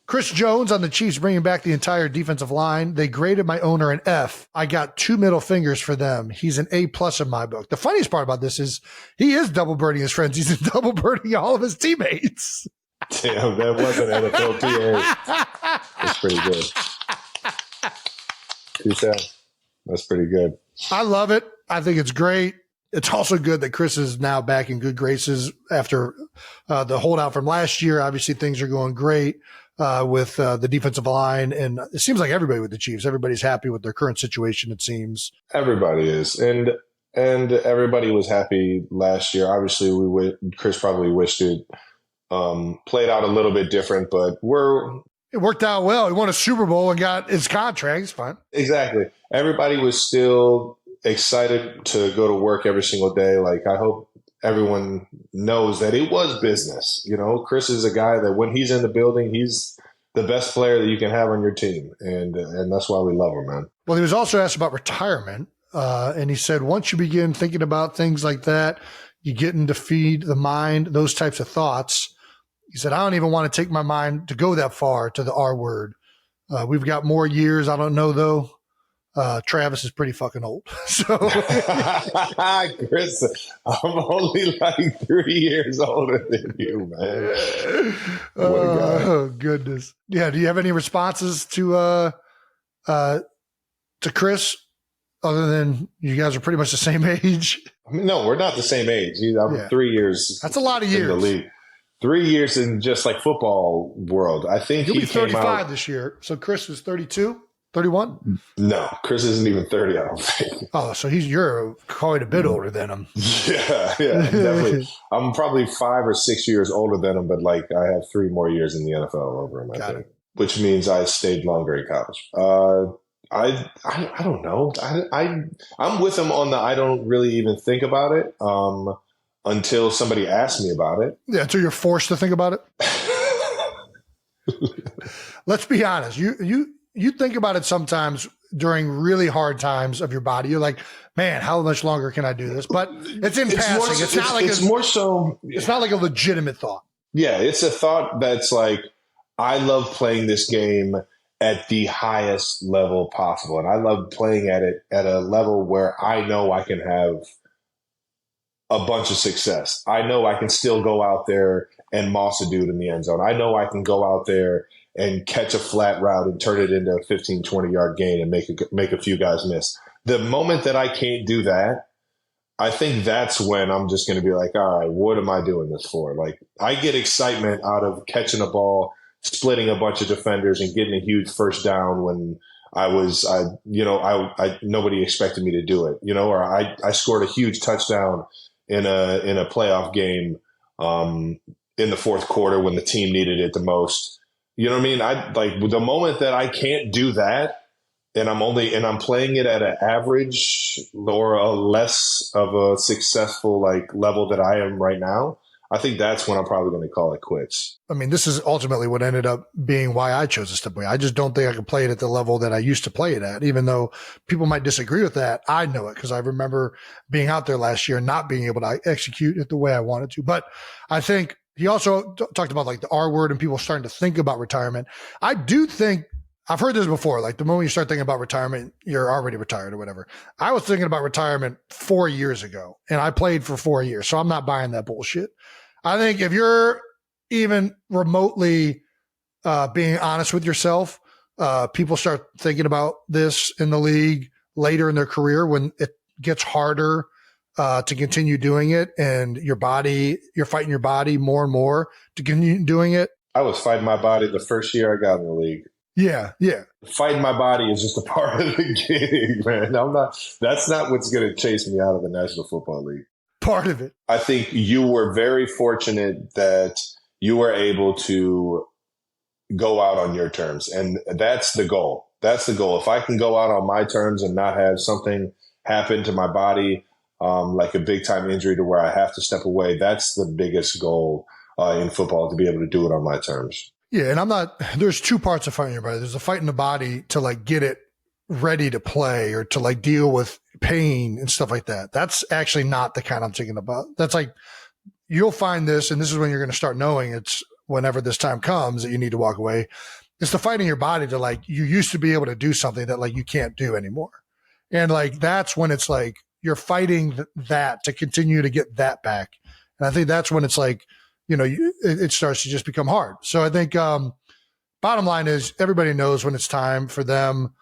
Chris Jones on the Chiefs bringing back the entire defensive line. They graded my owner an F. I got 2 middle fingers for them. He's an A+ in my book. The funniest part about this is he is double birding his friends. He's double birding all of his teammates. Damn, that was an NFL PA. That's pretty good. That's pretty good. I love it. I think it's great. It's also good that Chris is now back in good graces after the holdout from last year. Obviously, things are going great with the defensive line, and it seems like everybody with the Chiefs, everybody's happy with their current situation, it seems. Everybody is. And everybody was happy last year. Obviously, Chris probably wished it played out a little bit different, but it worked out well. He won a Super Bowl and got his contract. It's fine. Exactly. Everybody was still excited to go to work every single day. Like, I hope everyone knows that it was business. You know, Chris is a guy that when he's in the building, he's the best player that you can have on your team. And that's why we love him, man. Well, he was also asked about retirement. And he said, once you begin thinking about things like that, you get into feed the mind, those types of thoughts. He said, I don't even want to take my mind to go that far to the R word. We've got more years. I don't know, though. Travis is pretty fucking old. So, Chris, I'm only like 3 years older than you, man. Oh, goodness. Yeah. Do you have any responses to Chris other than you guys are pretty much the same age? I mean, no, we're not the same age. I'm 3 years. That's a lot of years. In the league. 3 years in just like football world. I think he'll be 35 this year. So Chris is 32. 31? No, Chris isn't even 30, I don't think. Oh, so you're quite a bit older than him. Yeah, definitely. I'm probably 5 or 6 years older than him, but like I have 3 more years in the NFL over him, I think. Which means I stayed longer in college. I don't know. I'm with him on the I don't really even think about it until somebody asks me about it. Yeah, until you're forced to think about it. Let's be honest. You think about it sometimes during really hard times of your body. You're like, man, how much longer can I do this? But it's in passing. It's not like a legitimate thought. Yeah, it's a thought that's like, I love playing this game at the highest level possible. And I love playing at it at a level where I know I can have a bunch of success. I know I can still go out there and moss a dude in the end zone. I know I can go out there and catch a flat route and turn it into a 15, 20-yard gain and make a few guys miss. The moment that I can't do that, I think that's when I'm just going to be like, all right, what am I doing this for? Like, I get excitement out of catching a ball, splitting a bunch of defenders, and getting a huge first down when nobody expected me to do it, or I scored a huge touchdown in a playoff game in the fourth quarter when the team needed it the most. You know what I mean? I like the moment that I can't do that, and I'm playing it at an average or a less of a successful like level that I am right now. I think that's when I'm probably going to call it quits. I mean, this is ultimately what ended up being why I chose to step away. I just don't think I can play it at the level that I used to play it at, even though people might disagree with that. I know it because I remember being out there last year and not being able to execute it the way I wanted to. But I think he also talked about like the R word and people starting to think about retirement. I do think I've heard this before. Like the moment you start thinking about retirement, you're already retired or whatever. I was thinking about retirement 4 years ago and I played for 4 years. So I'm not buying that bullshit. I think if you're even remotely being honest with yourself. People start thinking about this in the league later in their career when it gets harder to continue doing it, and you're fighting your body more and more to continue doing it. I was fighting my body the first year I got in the league. Yeah. Fighting my body is just a part of the gig, man. That's not what's going to chase me out of the National Football League. Part of it. I think you were very fortunate that you were able to go out on your terms. And that's the goal. That's the goal. If I can go out on my terms and not have something happen to my body, like a big time injury to where I have to step away, that's the biggest goal in football, to be able to do it on my terms. Yeah. And there's two parts of fighting your body. There's a fight in the body to like get it ready to play or to like deal with pain and stuff like that. That's actually not the kind I'm thinking about. That's like, you'll find this, and this is when you're going to start knowing it's whenever this time comes that you need to walk away. It's the fight in your body to like, you used to be able to do something that like you can't do anymore. And like, that's when it's like, you're fighting that to continue to get that back. And I think that's when it's like, it starts to just become hard. So I think, bottom line is everybody knows when it's time for them,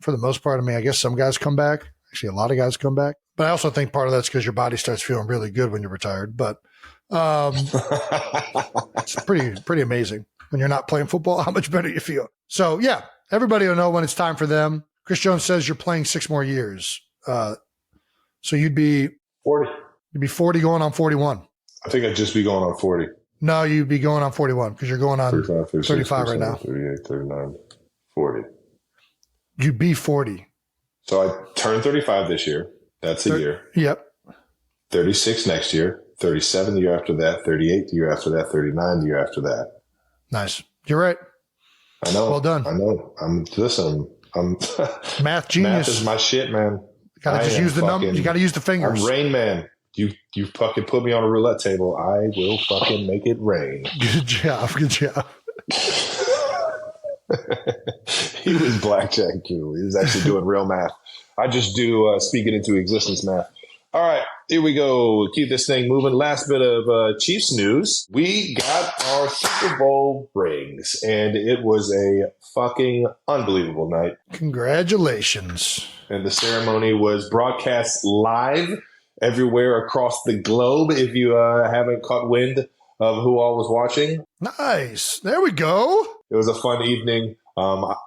for the most part. I mean, I guess some guys come back. Actually, a lot of guys come back. But I also think part of that's because your body starts feeling really good when you're retired. But it's pretty amazing when you're not playing football, how much better you feel. So, yeah, everybody will know when it's time for them. Chris Jones says you're playing 6 more years. So you'd be 40. You'd be 40 going on 41. I think I'd just be going on 40. No, you'd be going on 41 because you're going on 35 right now. 38, 39, 40. You'd be 40. So I turned 35 this year. That's a year. Yep. 36 next year. 37 the year after that. 38 the year after that. 39 the year after that. Nice. You're right. I know. Well done. I know. I'm math genius. Math is my shit, man. Gotta just use the numbers. You gotta use the fingers. I'm Rain Man. You fucking put me on a roulette table. I will fucking make it rain. Good job. He was blackjack too. He was actually doing real math. I just do speak it into existence math. All right, here we go. Keep this thing moving. Last bit of Chiefs news. We got our Super Bowl rings, and it was a fucking unbelievable night. Congratulations. And the ceremony was broadcast live everywhere across the globe. If you haven't caught wind of who all was watching. Nice. There we go. It was a fun evening.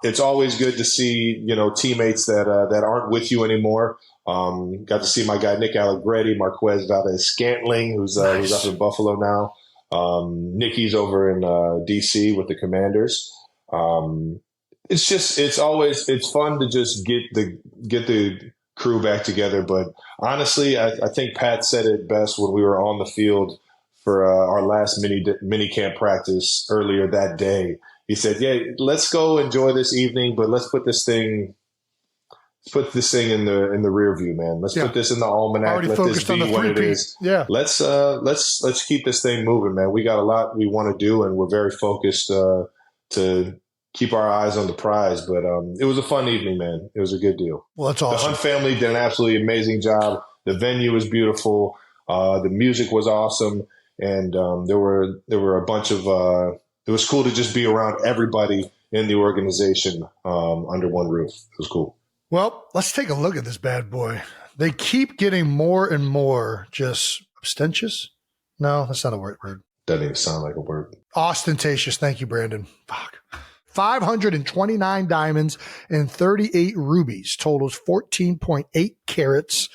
It's always good to see, teammates that aren't with you anymore. Got to see my guy Nick Allegretti, Marquez Valdez-Scantling, who's up in Buffalo now. Nicky's over in D.C. with the Commanders. It's fun to just get the crew back together. But honestly, I think Pat said it best when we were on the field for our last mini camp practice earlier that day. He said, "Yeah, let's go enjoy this evening, but let's put this thing in the rear view, man. Let's put this in the almanac. Already Let this be what it is. Yeah. Let's keep this thing moving, man. We got a lot we want to do, and we're very focused to keep our eyes on the prize. But it was a fun evening, man. It was a good deal. Well, that's awesome. The Hunt family did an absolutely amazing job. The venue was beautiful. The music was awesome, and there were a bunch of. It was cool to just be around everybody in the organization under one roof. It was cool. Well, let's take a look at this bad boy. They keep getting more and more just ostentatious. No, that's not a word. Doesn't even sound like a word. Ostentatious. Thank you, Brandon. Fuck. 529 diamonds and 38 rubies. Totals 14.8 carats.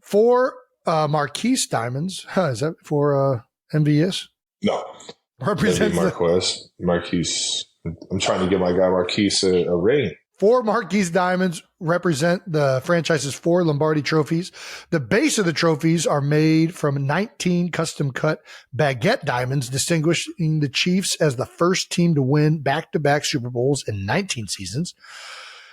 4 Marquise diamonds. Is that for MVS? No. Represents Marquise. I'm trying to get my guy Marquise a ring. 4 Marquise diamonds represent the franchise's 4 Lombardi trophies. The base of the trophies are made from 19 custom-cut baguette diamonds, distinguishing the Chiefs as the first team to win back-to-back Super Bowls in 19 seasons.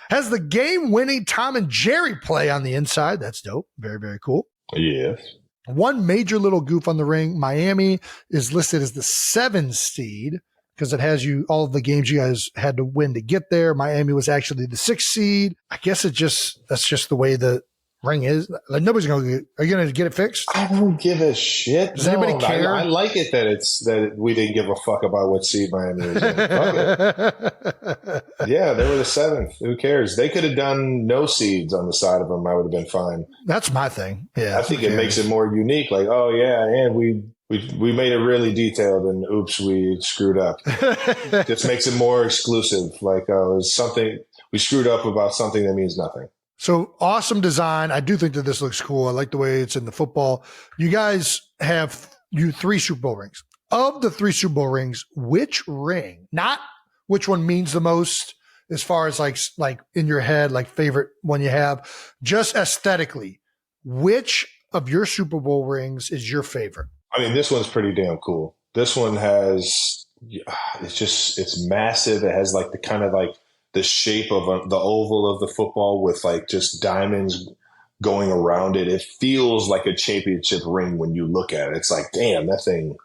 Has the game-winning Tom and Jerry play on the inside. That's dope. Very, very cool. Yes. One major little goof on the ring. Miami is listed as the 7 seed because it has all of the games you guys had to win to get there. Miami was actually the 6th seed. I guess that's just the way the ring is. Like nobody's going to. Are you going to get it fixed? I don't give a shit. Does anybody care? I like it that we didn't give a fuck about what seed Miami was in. Fuck it. Yeah, they were the 7th. Who cares? They could have done no seeds on the side of them. I would have been fine. That's my thing. Yeah, I think it makes it more unique. Like, oh yeah, and we made it really detailed, and oops, we screwed up. This makes it more exclusive. Like, it's something we screwed up about something that means nothing. So awesome design. I do think that this looks cool. I like the way it's in the football. You guys have 3 Super Bowl rings. Of the 3 Super Bowl rings, which ring, not which one means the most as far as like in your head, like favorite one you have, just aesthetically, which of your Super Bowl rings is your favorite? I mean, this one's pretty damn cool. This one has, it's massive. It has like the kind of like the shape of the oval of the football with like just diamonds going around it. It feels like a championship ring when you look at it. It's like, damn, that thing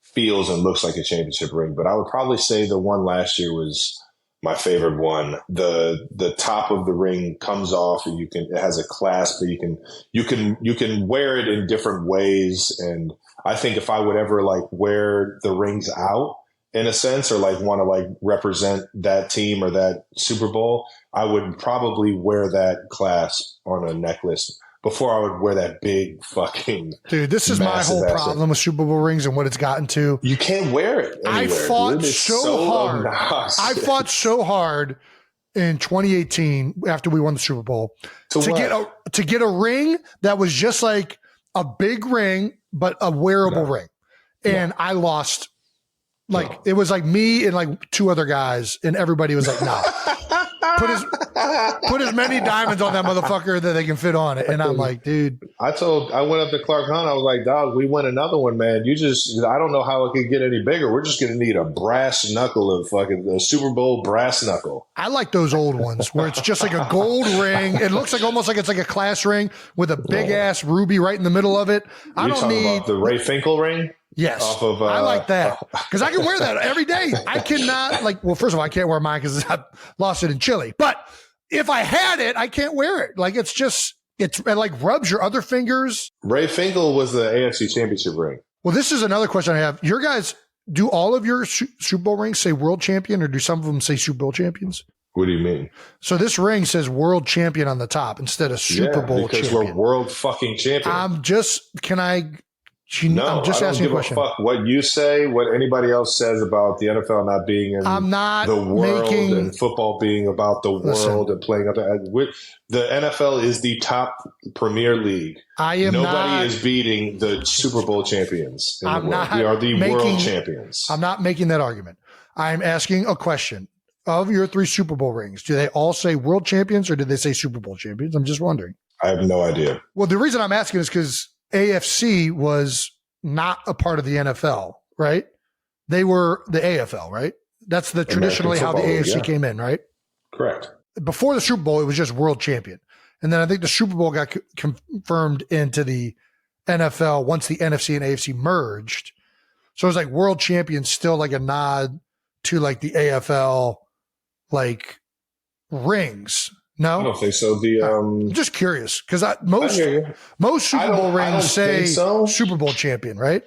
feels and looks like a championship ring. But I would probably say the one last year was my favorite one. The top of the ring comes off, and it has a clasp, but you can wear it in different ways. And I think if I would ever like wear the rings out, in a sense, or like want to like represent that team or that Super Bowl, I would probably wear that clasp on a necklace before I would wear that big fucking. Dude, this is my whole problem with Super Bowl rings and what it's gotten to. You can't wear it anywhere. I fought so hard. Obnoxious. I fought so hard in 2018 after we won the Super Bowl to get a ring that was just like a big ring, but a wearable ring. And I lost. Like it was like me and like 2 other guys, and everybody was like, "No, put as many diamonds on that motherfucker that they can fit on it." And I'm like, "Dude." I went up to Clark Hunt. I was like, "Dog, we win another one, man. I don't know how it could get any bigger. We're just gonna need a brass knuckle of fucking the Super Bowl brass knuckle." I like those old ones where it's just like a gold ring. It looks like almost like it's like a class ring with a big ass ruby right in the middle of it. I don't need about the Ray Finkel ring. Yes, I like that because I can wear that every day. I cannot first of all, I can't wear mine because I lost it in Chile. But if I had it, I can't wear it. Like it like rubs your other fingers. Ray Finkel was the AFC Championship ring. Well, this is another question I have. Your guys, do all of your Super Bowl rings say world champion, or do some of them say Super Bowl champions? What do you mean? So this ring says world champion on the top instead of Super Bowl because champion. We're world fucking champion. I'm just asking a question. Fuck what you say, what anybody else says about the NFL not being in the world and football being about the world and playing up. The NFL is the top premier league. Nobody is beating the Super Bowl champions in the world. We are the world champions. I'm not making that argument. I'm asking a question. Of your 3 Super Bowl rings, do they all say world champions or do they say Super Bowl champions? I'm just wondering. I have no idea. Well, the reason I'm asking is because AFC was not a part of the NFL, right? They were the AFL, right? That's traditionally how the AFC came in, right? Correct. Before the Super Bowl, it was just world champion. And then I think the Super Bowl got confirmed into the NFL once the NFC and AFC merged. So it was like world champion, still like a nod to like the AFL, like rings. No, I don't think so. I'm just curious because most Super Bowl rings say Super Bowl champion, right?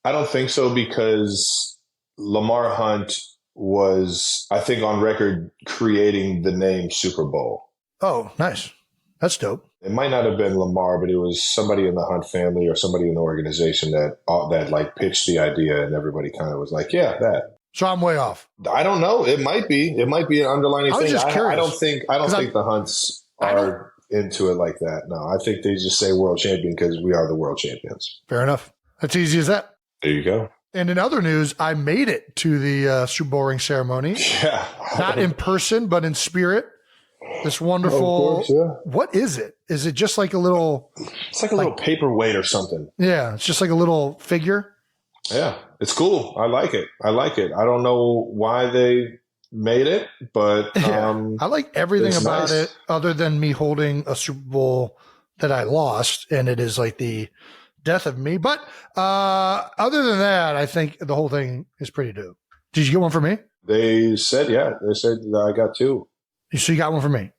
I don't think so because Lamar Hunt was, I think, on record creating the name Super Bowl. Oh, nice. That's dope. It might not have been Lamar, but it was somebody in the Hunt family or somebody in the organization that like pitched the idea, and everybody kind of was like, "Yeah, that." So I'm way off. I don't know. It might be an underlining thing. Just curious. I don't think the Hunts are into it like that. No, I think they just say world champion because we are the world champions. Fair enough. That's easy as that. There you go. And in other news, I made it to the Super Bowl ring ceremony. Yeah. Not in person, but in spirit. This wonderful. Oh, of course, yeah. What is it? Is it just like a little? It's like a little paperweight or something. Yeah, it's just like a little figure. Yeah, it's cool. I like it. I don't know why they made it, but I like everything about it other than me holding a Super Bowl that I lost, and it is like the death of me. But other than that, I think the whole thing is pretty dope. Did you get one for me? They said I got 2. So you got one for me?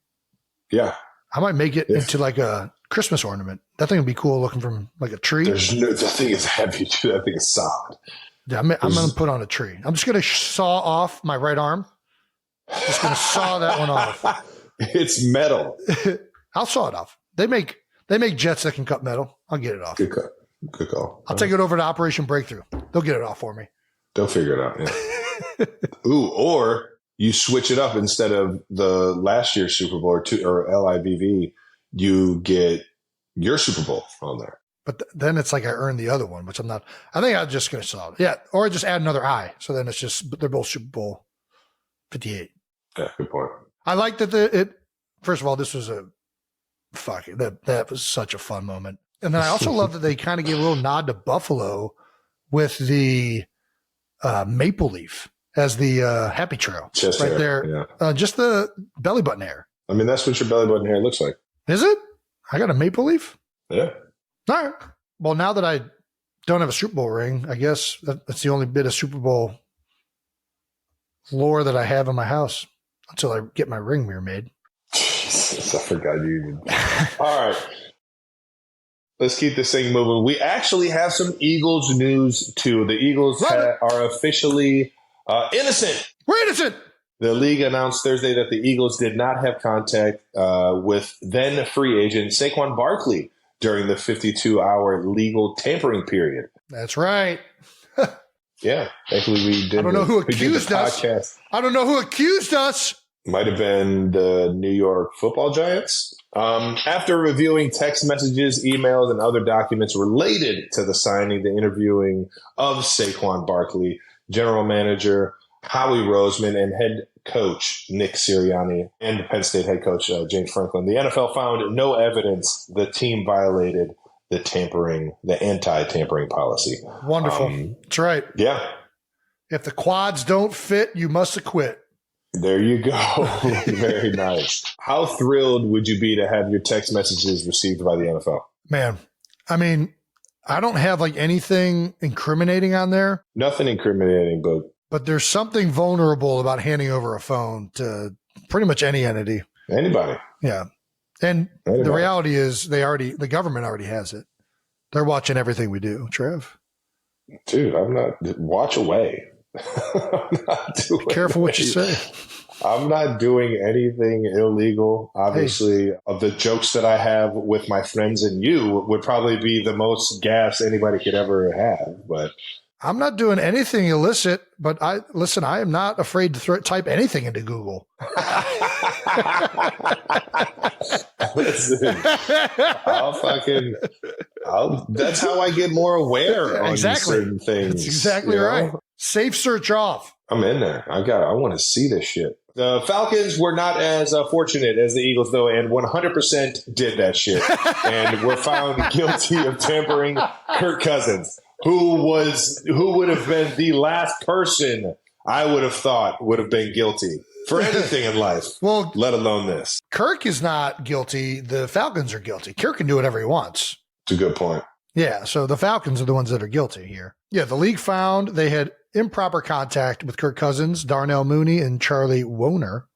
Yeah. I might make it into like a Christmas ornament. That thing would be cool looking from like a tree. That thing is heavy, too. That thing is solid. Yeah, I'm going to put on a tree. I'm just going to saw off my right arm. Just going to saw that one off. It's metal. I'll saw it off. They make jets that can cut metal. I'll get it off. Good cut. Good call. I'll take it over to Operation Breakthrough. They'll get it off for me. They'll figure it out. Yeah. Ooh, or you switch it up instead of the last year's Super Bowl or LIVV, you get your Super Bowl on there. But then it's like I earned the other one, which I'm not. I think I'm just going to solve it. Yeah, or just add another I. So then it's just they're both Super Bowl 58. Yeah, good point. I like that first of all, this was that was such a fun moment. And then I also love that they kind of gave a little nod to Buffalo with the maple leaf as the happy trail Chest right hair, there. yeah. Just the belly button hair. I mean, that's what your belly button hair looks like. Is it? I got a maple leaf? Yeah. All right. Well, now that I don't have a Super Bowl ring, I guess that's the only bit of Super Bowl lore that I have in my house until I get my ring mirror made. Jesus, I forgot you. All right. Let's keep this thing moving. We actually have some Eagles news, too. The Eagles are officially innocent. We're innocent. The league announced Thursday that the Eagles did not have contact with then free agent Saquon Barkley during the 52-hour legal tampering period. That's right. Yeah. Thankfully, we did. I don't know who accused us. Podcast. I don't know who accused us. Might have been the New York Football Giants. After reviewing text messages, emails, and other documents related to the signing, the interviewing of Saquon Barkley, general manager Howie Roseman, and head coach Nick Sirianni, and Penn State head coach James Franklin, the NFL found no evidence the team violated the anti-tampering policy. Wonderful. That's right. Yeah. If the quads don't fit, you must acquit. There you go. Very nice. How thrilled would you be to have your text messages received by the NFL? Man, I mean, I don't have like anything incriminating on there. Nothing incriminating, but there's something vulnerable about handing over a phone to pretty much any entity. Anybody. Yeah. And the reality is the government already has it. They're watching everything we do, Trev. Dude, I'm not. Watch away. I'm not doing Be careful what you say. I'm not doing anything illegal. Obviously, of the jokes that I have with my friends and you would probably be the most gas anybody could ever have. But I'm not doing anything illicit. But I am not afraid to type anything into Google. Listen, that's how I get more aware on certain things. That's exactly right. Safe search off. I'm in there. I want to see this shit. The Falcons were not as fortunate as the Eagles, though, and 100% did that shit. And were found guilty of tampering Kirk Cousins, who would have been the last person I would have thought would have been guilty for anything in life, well, let alone this. Kirk is not guilty. The Falcons are guilty. Kirk can do whatever he wants. It's a good point. Yeah, so the Falcons are the ones that are guilty here. Yeah, the league found they had improper contact with Kirk Cousins, Darnell Mooney, and Charlie Warner.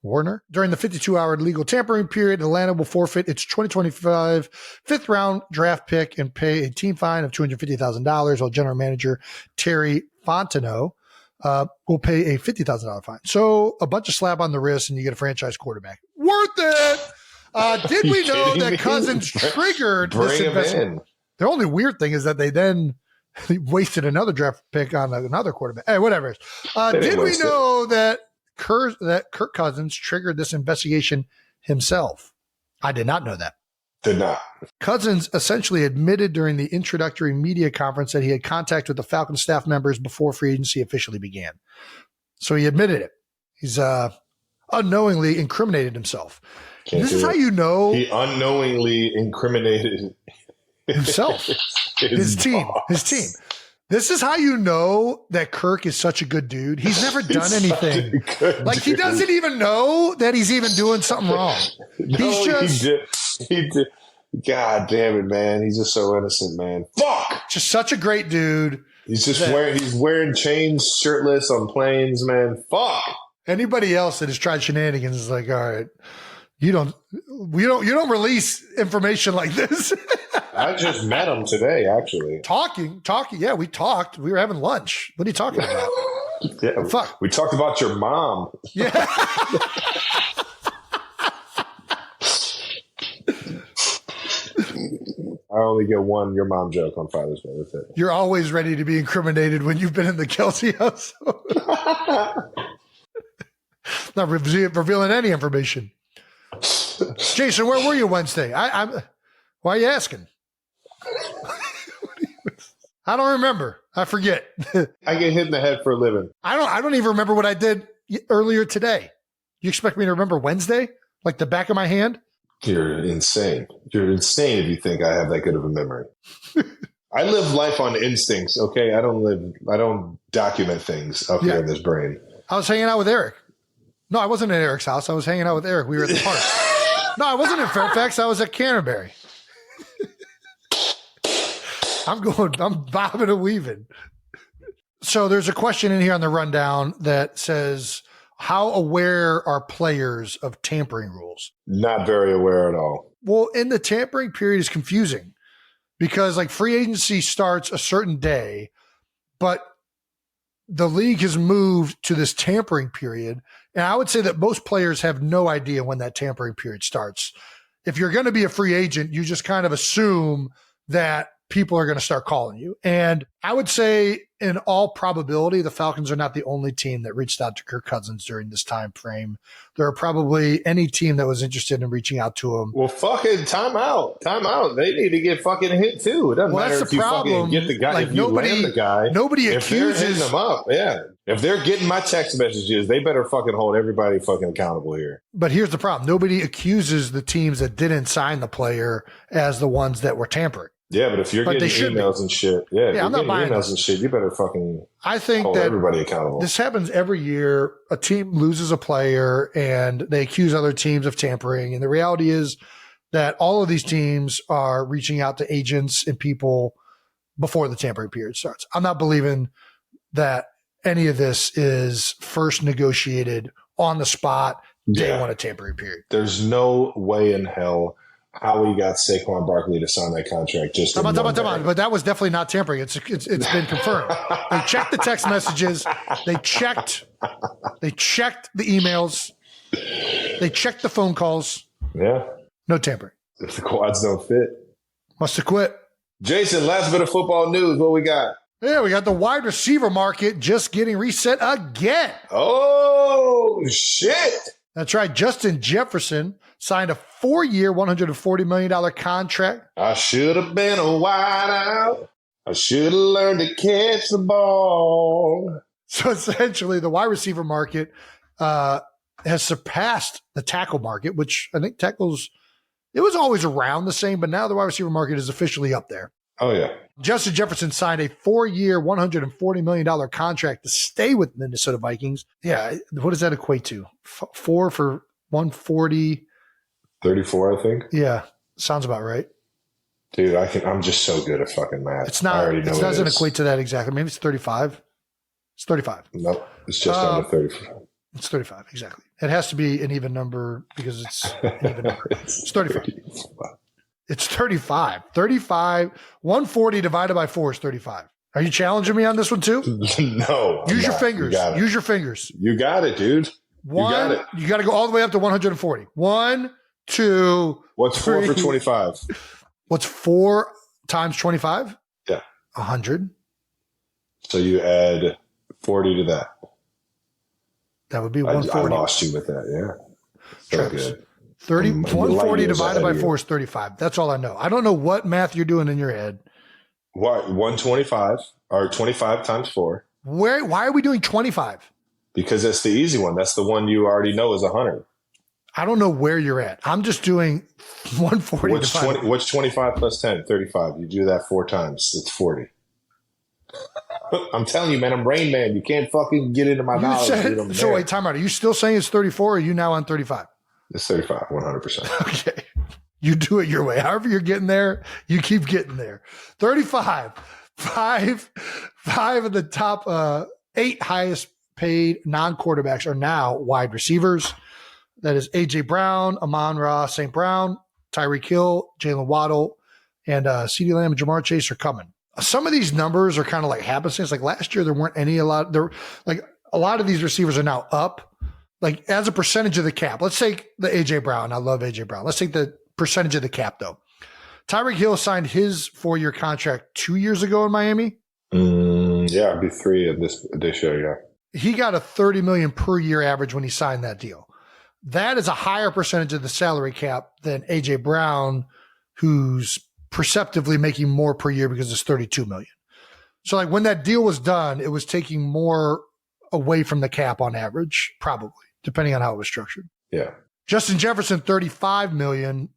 During the 52-hour legal tampering period, Atlanta will forfeit its 2025 fifth-round draft pick and pay a team fine of $250,000, while general manager Terry Fontenot will pay a $50,000 fine. So a bunch of slap on the wrist, and you get a franchise quarterback. Worth it! Did we know that Cousins triggered this investment? The only weird thing is that they then wasted another draft pick on another quarterback. Hey, whatever. Did we know that Kirk Cousins triggered this investigation himself? I did not know that. Did not. Cousins essentially admitted during the introductory media conference that he had contact with the Falcons staff members before free agency officially began. So he admitted it. He's unknowingly incriminated himself. This is how you know he unknowingly incriminated himself, his team. This is how you know that Kirk is such a good dude. He's never done anything. Like, he doesn't even know that he's even doing something wrong. He did. God damn it, man. He's just so innocent, man. Fuck! Just such a great dude. He's wearing chains, shirtless on planes, man. Fuck! Anybody else that has tried shenanigans is like, all right, You don't release information like this. I just met him today, actually. Talking. Yeah, we talked. We were having lunch. What are you talking about? Yeah, Fuck. we talked about your mom. Yeah. I only get one your mom joke on Father's Day. That's it. You're always ready to be incriminated when you've been in the Kelsey household. Not revealing any information. Jason, where were you Wednesday? Why are you asking? I don't remember. I forget. I get hit in the head for a living. I don't even remember what I did earlier today. You expect me to remember Wednesday? Like the back of my hand? You're insane. You're insane if you think I have that good of a memory. I live life on instincts, okay? I don't document things up here in this brain. I was hanging out with Eric. No, I wasn't at Eric's house. I was hanging out with Eric. We were at the park. No, I wasn't in Fairfax. I was at Canterbury. I'm bobbing and weaving. So there's a question in here on the rundown that says, how aware are players of tampering rules? Not very aware at all. Well, in the tampering period is confusing because like free agency starts a certain day, but the league has moved to this tampering period. And I would say that most players have no idea when that tampering period starts. If you're going to be a free agent, you just kind of assume that people are going to start calling you. And I would say in all probability, the Falcons are not the only team that reached out to Kirk Cousins during this time frame. There are probably any team that was interested in reaching out to him. Well, fucking time out. They need to get fucking hit too. It doesn't matter if you fucking get the guy, like if you land the guy. Nobody accuses they're hitting them up. Yeah. If they're getting my text messages, they better fucking hold everybody fucking accountable here. But here's the problem. Nobody accuses the teams that didn't sign the player as the ones that were tampering. Yeah, but if you're getting emails and shit, I'm not buying emails and shit, you better fucking hold everybody accountable. This happens every year. A team loses a player and they accuse other teams of tampering. And the reality is that all of these teams are reaching out to agents and people before the tampering period starts. I'm not believing that any of this is first negotiated on the spot day one of tampering period. There's no way in hell how we got Saquon Barkley to sign that contract. Come on. But that was definitely not tampering. It's been confirmed. They checked the text messages. They checked the emails. They checked the phone calls. Yeah. No tampering. If the quads don't fit. Must have quit. Jason, last bit of football news. What we got? Yeah, we got the wide receiver market just getting reset again. Oh, shit. That's right. Justin Jefferson signed a 4-year, $140 million contract. I should have been a wideout. I should have learned to catch the ball. So essentially, the wide receiver market has surpassed the tackle market, which I think tackles, it was always around the same, but now the wide receiver market is officially up there. Oh, yeah. Justin Jefferson signed a 4-year, $140 million contract to stay with Minnesota Vikings. Yeah, what does that equate to? 4 for 140. 34, I think. Yeah, sounds about right. Dude, I'm just so good at fucking math. It's not. It doesn't equate to that exactly. Maybe it's 35. It's 35. Nope, it's just under 35. It's 35, exactly. It has to be an even number because it's an even number. It's 35. It's 35. 35. 140 divided by 4 is 35. Are you challenging me on this one too? No. Use your fingers. Use your fingers. You got it, dude. You got to go all the way up to 140. 1, 2. What's 4 for 25? What's 4 times 25? Yeah. 100. So you add 40 to that. That would be 140. I lost you with that, yeah. So good. 140 divided by 4 is 35. That's all I know. I don't know what math you're doing in your head. Why 125 or 25 times 4? Why are we doing 25? Because that's the easy one. That's the one you already know is 100. I don't know where you're at. I'm just doing 140. What's 25 plus 10? 35. You do that 4 times. It's 40. I'm telling you, man, I'm Rain Man. You can't fucking get into my knowledge. So wait, time out. Are you still saying it's 34 or are you now on 35? It's 35, 100%. Okay. You do it your way. However you're getting there, you keep getting there. 35. Five of the top 8 highest paid non-quarterbacks are now wide receivers. That is A.J. Brown, Amon-Ra St. Brown, Tyreek Hill, Jalen Waddle, and CeeDee Lamb and Jamar Chase are coming. Some of these numbers are kind of like happenstance. Like last year, there weren't a lot of these receivers are now up. Like as a percentage of the cap. Let's take the A.J. Brown. I love A.J. Brown. Let's take the percentage of the cap, though. Tyreek Hill signed his 4-year contract 2 years ago in Miami. Yeah, it'd be 3 of this year, yeah. He got a $30 million per year average when he signed that deal. That is a higher percentage of the salary cap than A.J. Brown, who's perceptively making more per year because it's $32 million. So like when that deal was done, it was taking more away from the cap on average, probably, depending on how it was structured. Yeah. Justin Jefferson, $35 million.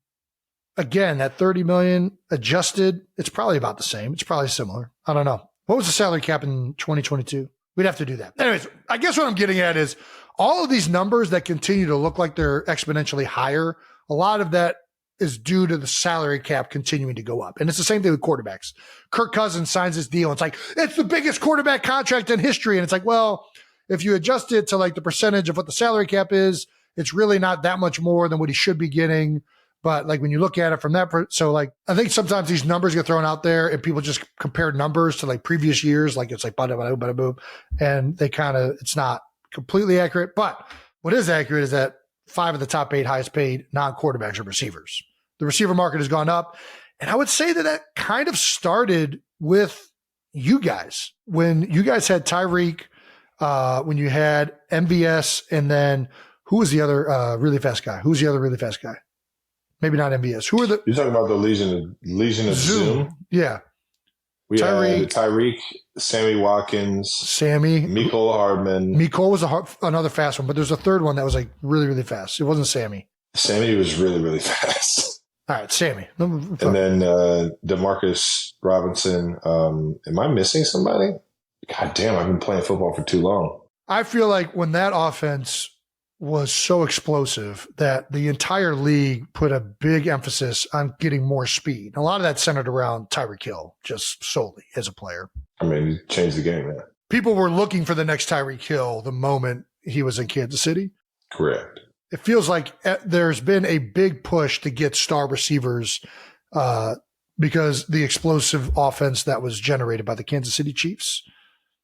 Again, that $30 million adjusted, it's probably about the same. It's probably similar. I don't know. What was the salary cap in 2022? We'd have to do that. Anyways, I guess what I'm getting at is all of these numbers that continue to look like they're exponentially higher, a lot of that is due to the salary cap continuing to go up. And it's the same thing with quarterbacks. Kirk Cousins signs this deal. And it's like, it's the biggest quarterback contract in history. And it's like, well, if you adjust it to like the percentage of what the salary cap is, it's really not that much more than what he should be getting. But like when you look at it from that, so like I think sometimes these numbers get thrown out there and people just compare numbers to like previous years, like it's like bada bada bada boom, and they kind of it's not completely accurate. But what is accurate is that 5 of the top 8 highest paid non-quarterbacks are receivers. The receiver market has gone up, and I would say that that kind of started with you guys when you guys had Tyreek, when you had MVS, and then who was the other really fast guy? Who's the other really fast guy? Maybe not MVS. Who are the? You're talking about the Legion of Zoom? Yeah. We had Tyreek, Sammy Watkins, Mecole Hardman. Mecole was another fast one, but there's a third one that was like really, really fast. It wasn't Sammy. Sammy was really, really fast. All right, Sammy. And then Demarcus Robinson. Am I missing somebody? God damn, I've been playing football for too long. I feel like when that offense was so explosive that the entire league put a big emphasis on getting more speed. A lot of that centered around Tyreek Hill, just solely as a player. I mean, he changed the game, man. People were looking for the next Tyreek Hill the moment he was in Kansas City. Correct. It feels like there's been a big push to get star receivers because the explosive offense that was generated by the Kansas City Chiefs.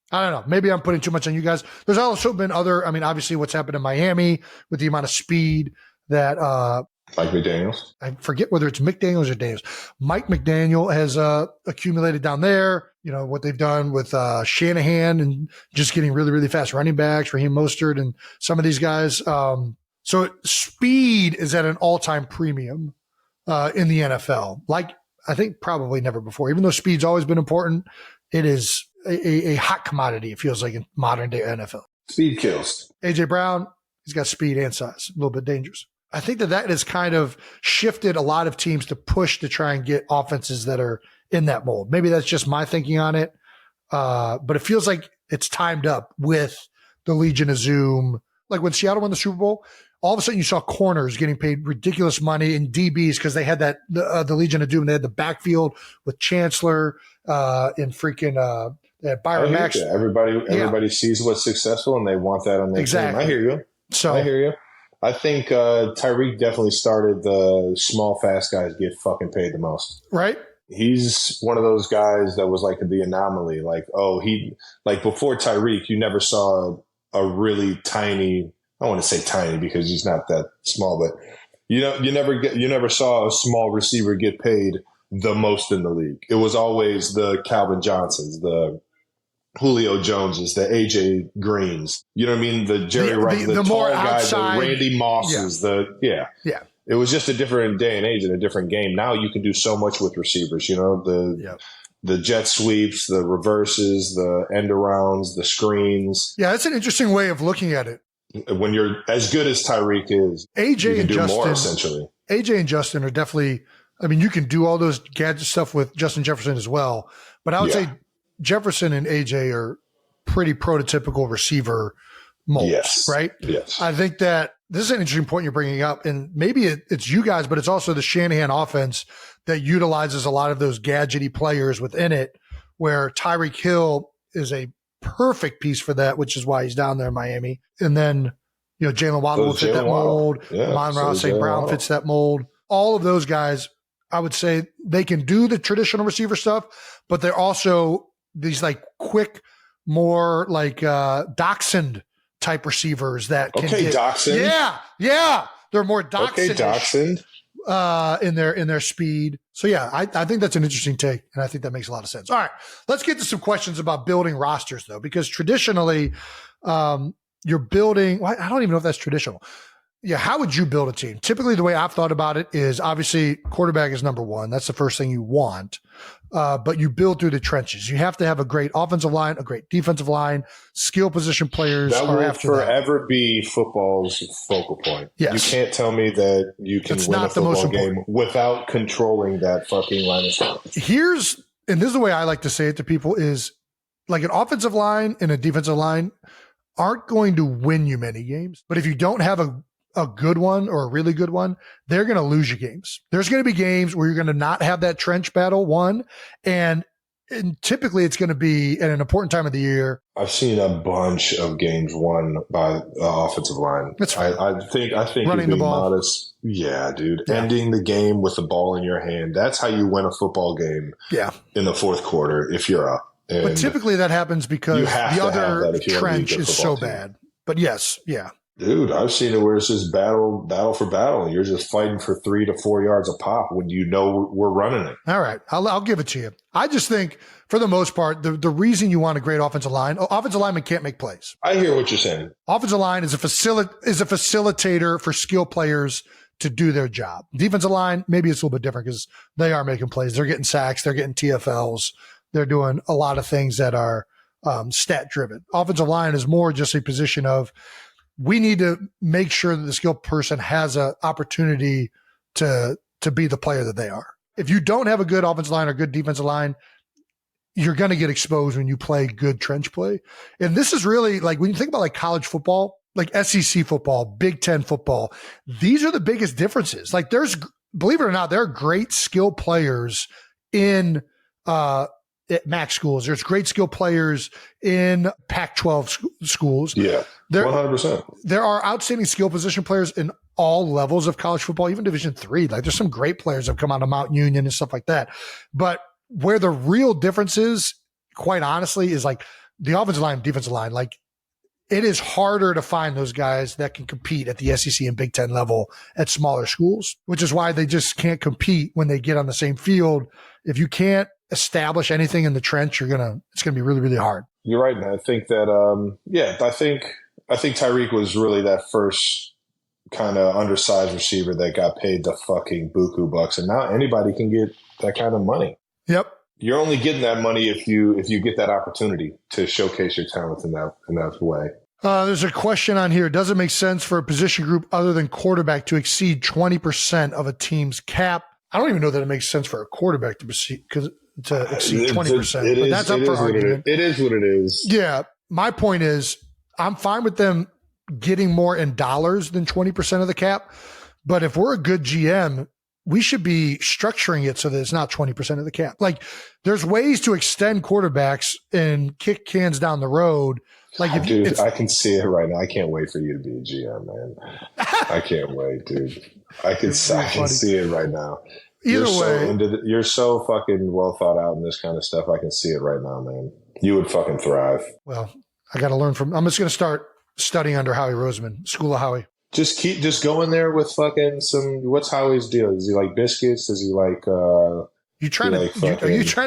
I don't know. Maybe I'm putting too much on you guys. There's also been obviously what's happened in Miami with the amount of speed that Mike McDaniels. I forget whether it's McDaniels or Daniels. Mike McDaniel has accumulated down there. You know, what they've done with Shanahan and just getting really, really fast running backs, Raheem Mostert and some of these guys. So speed is at an all-time premium in the NFL. Like, I think probably never before. Even though speed's always been important, it is a hot commodity, it feels like, in modern day NFL. Speed kills. A.J. Brown, he's got speed and size, a little bit dangerous. I think that has kind of shifted a lot of teams to push to try and get offenses that are in that mold. Maybe that's just my thinking on it. But it feels like it's timed up with the Legion of Zoom. Like when Seattle won the Super Bowl, all of a sudden you saw corners getting paid ridiculous money in DBs because they had that the Legion of Doom. They had the backfield with Chancellor and freaking Byron Max. Everybody sees what's successful and they want that on their team. I hear you. I hear you. I think Tyreek definitely started the small, fast guys get fucking paid the most. Right. He's one of those guys that was like the anomaly. Like before Tyreek, you never saw a really tiny. I don't want to say tiny because he's not that small, but you never saw a small receiver get paid the most in the league. It was always the Calvin Johnsons, the Julio Joneses, the AJ Greens. You know what I mean? The Jerry Rice, the tall more guys, outside, the Randy Mosses, Yeah. It was just a different day and age and a different game. Now you can do so much with receivers. You know, the jet sweeps, the reverses, the end arounds, the screens. Yeah, that's an interesting way of looking at it. When you're as good as Tyreek is, AJ and Justin, more, essentially. AJ and Justin are definitely. I mean, you can do all those gadget stuff with Justin Jefferson as well, but I would say Jefferson and AJ are pretty prototypical receiver molds, right? Yes. I think that this is an interesting point you're bringing up, and maybe it's you guys, but it's also the Shanahan offense that utilizes a lot of those gadgety players within it, where Tyreek Hill is a perfect piece for that, which is why he's down there in Miami. And then Jalen Waddle would fit that mold. Amon-Ra St. Brown fits that mold. All of those guys, I would say they can do the traditional receiver stuff, but they're also these like quick, more like Dachshund type receivers that can get Dachshund. Yeah. They're more Dachshund. Okay, Dachshund. In their speed. So yeah, I think that's an interesting take, and I think that makes a lot of sense. All right, let's get to some questions about building rosters though, because traditionally, you're building. Well, I don't even know if that's traditional. Yeah, how would you build a team? Typically, the way I've thought about it is obviously quarterback is number one. That's the first thing you want. But you build through the trenches. You have to have a great offensive line, a great defensive line, skill position players. That will forever that. be football's focal point. Yes. You can't tell me that you can win a football game without controlling that fucking line of scrimmage. And this is the way I like to say it to people is like an offensive line and a defensive line aren't going to win you many games. But if you don't have a good one or a really good one, they're going to lose you games. There's going to be games where you're going to not have that trench battle won. And typically it's going to be at an important time of the year. I've seen a bunch of games won by the offensive line. That's fine. I think running the ball. Modest. Yeah, dude. Yeah. Ending the game with the ball in your hand. That's how you win a football game. Yeah. In the fourth quarter if you're up. And but typically that happens because the other trench is so bad. But yes, yeah. Dude, I've seen it where it's just battle for battle. And you're just fighting for 3 to 4 yards a pop when we're running it. All right. I'll give it to you. I just think for the most part, the reason you want a great offensive lineman can't make plays. I hear what you're saying. Offensive line is a facilitator for skill players to do their job. Defensive line, maybe it's a little bit different because they are making plays. They're getting sacks. They're getting TFLs. They're doing a lot of things that are stat driven. Offensive line is more just a position of, we need to make sure that the skilled person has an opportunity to be the player that they are. If you don't have a good offensive line or good defensive line, you're going to get exposed when you play good trench play. And this is really like when you think about like college football, like SEC football, Big Ten football, these are the biggest differences. Like believe it or not, there are great skill players in at MAC schools. There's great skill players in Pac-12 schools. Yeah, 100%. There are outstanding skill position players in all levels of college football, even Division III. Like there's some great players that have come out of Mount Union and stuff like that. But where the real difference is, quite honestly, is like the offensive line, defensive line. Like it is harder to find those guys that can compete at the SEC and Big Ten level at smaller schools, which is why they just can't compete when they get on the same field. If you can't establish anything in the trench, it's going to be really, really hard. You're right, man. I think that, I think Tyreek was really that first kind of undersized receiver that got paid the fucking buku bucks. And now anybody can get that kind of money. Yep. You're only getting that money if you get that opportunity to showcase your talent in that way. There's a question on here. Does it make sense for a position group other than quarterback to exceed 20% of a team's cap? I don't even know that it makes sense for a quarterback to exceed 20%. But that's up for argument. It is what it is. Yeah. My point is, I'm fine with them getting more in dollars than 20% of the cap. But if we're a good GM, we should be structuring it so that it's not 20% of the cap. Like there's ways to extend quarterbacks and kick cans down the road. Like I can see it right now. I can't wait for you to be a GM, man. I can't wait, dude. I can see it right now. You're so fucking well thought out in this kind of stuff. I can see it right now, man. You would fucking thrive. Well, I got to learn I'm just going to start studying under Howie Roseman, School of Howie. Just go in there with fucking what's Howie's deal? Does he like biscuits? Does he like, are you trying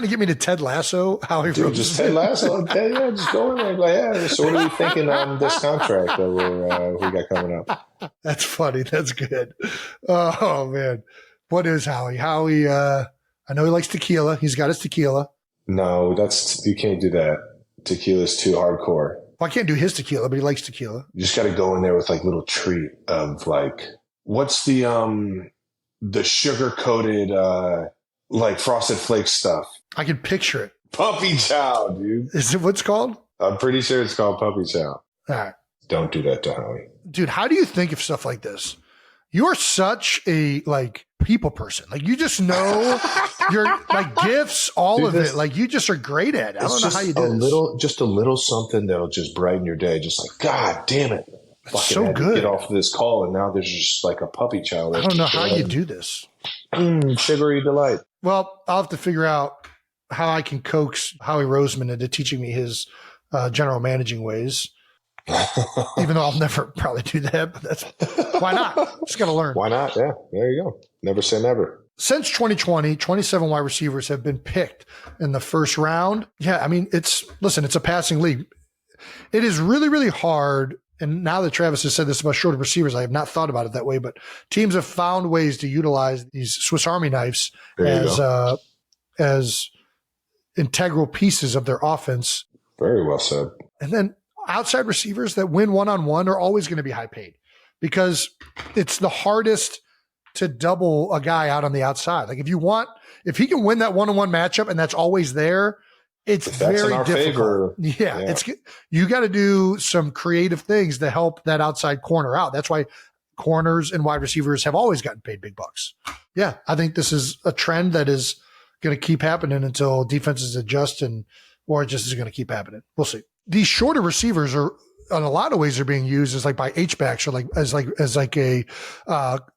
to get me to Ted Lasso? Howie Roseman? Just Ted Lasso. Yeah, just go in there. Like, yeah. So what are you thinking on this contract that we got coming up? That's funny. That's good. Oh man. What is Howie? Howie, I know he likes tequila. He's got his tequila. No, you can't do that. Tequila's too hardcore. Well, I can't do his tequila, but he likes tequila. You just got to go in there with like little treat of like, what's the sugar coated, like Frosted Flakes stuff. I can picture it. Puppy chow, dude. Is it what's called? I'm pretty sure it's called puppy chow. All right. Don't do that to Howie. Dude, how do you think of stuff like this? You're such a like people person. Like you just know your like gifts, all of it. Like you just are great at it. I don't know how you do this. Just a little something that'll just brighten your day. Just like, God damn it. so had to good. get off this call, and now there's just like a puppy child. I don't know how you do this. Sugary delight. Well, I'll have to figure out how I can coax Howie Roseman into teaching me his general managing ways. Even though I'll never probably do that, but that's why not? Just got to learn. Why not? Yeah, there you go. Never say never. Since 2020, 27 wide receivers have been picked in the first round. Yeah, I mean, it's a passing league. It is really, really hard. And now that Travis has said this about shorter receivers, I have not thought about it that way, but teams have found ways to utilize these Swiss Army knives as integral pieces of their offense. Very well said. And then outside receivers that win one-on-one are always going to be high paid because it's the hardest to double a guy out on the outside. Like if he can win that one-on-one matchup and that's always there, it's very difficult. Yeah. You got to do some creative things to help that outside corner out. That's why corners and wide receivers have always gotten paid big bucks. Yeah. I think this is a trend that is going to keep happening until defenses adjust or it just is going to keep happening. We'll see. These shorter receivers are, in a lot of ways, are being used as like by H-backs or as a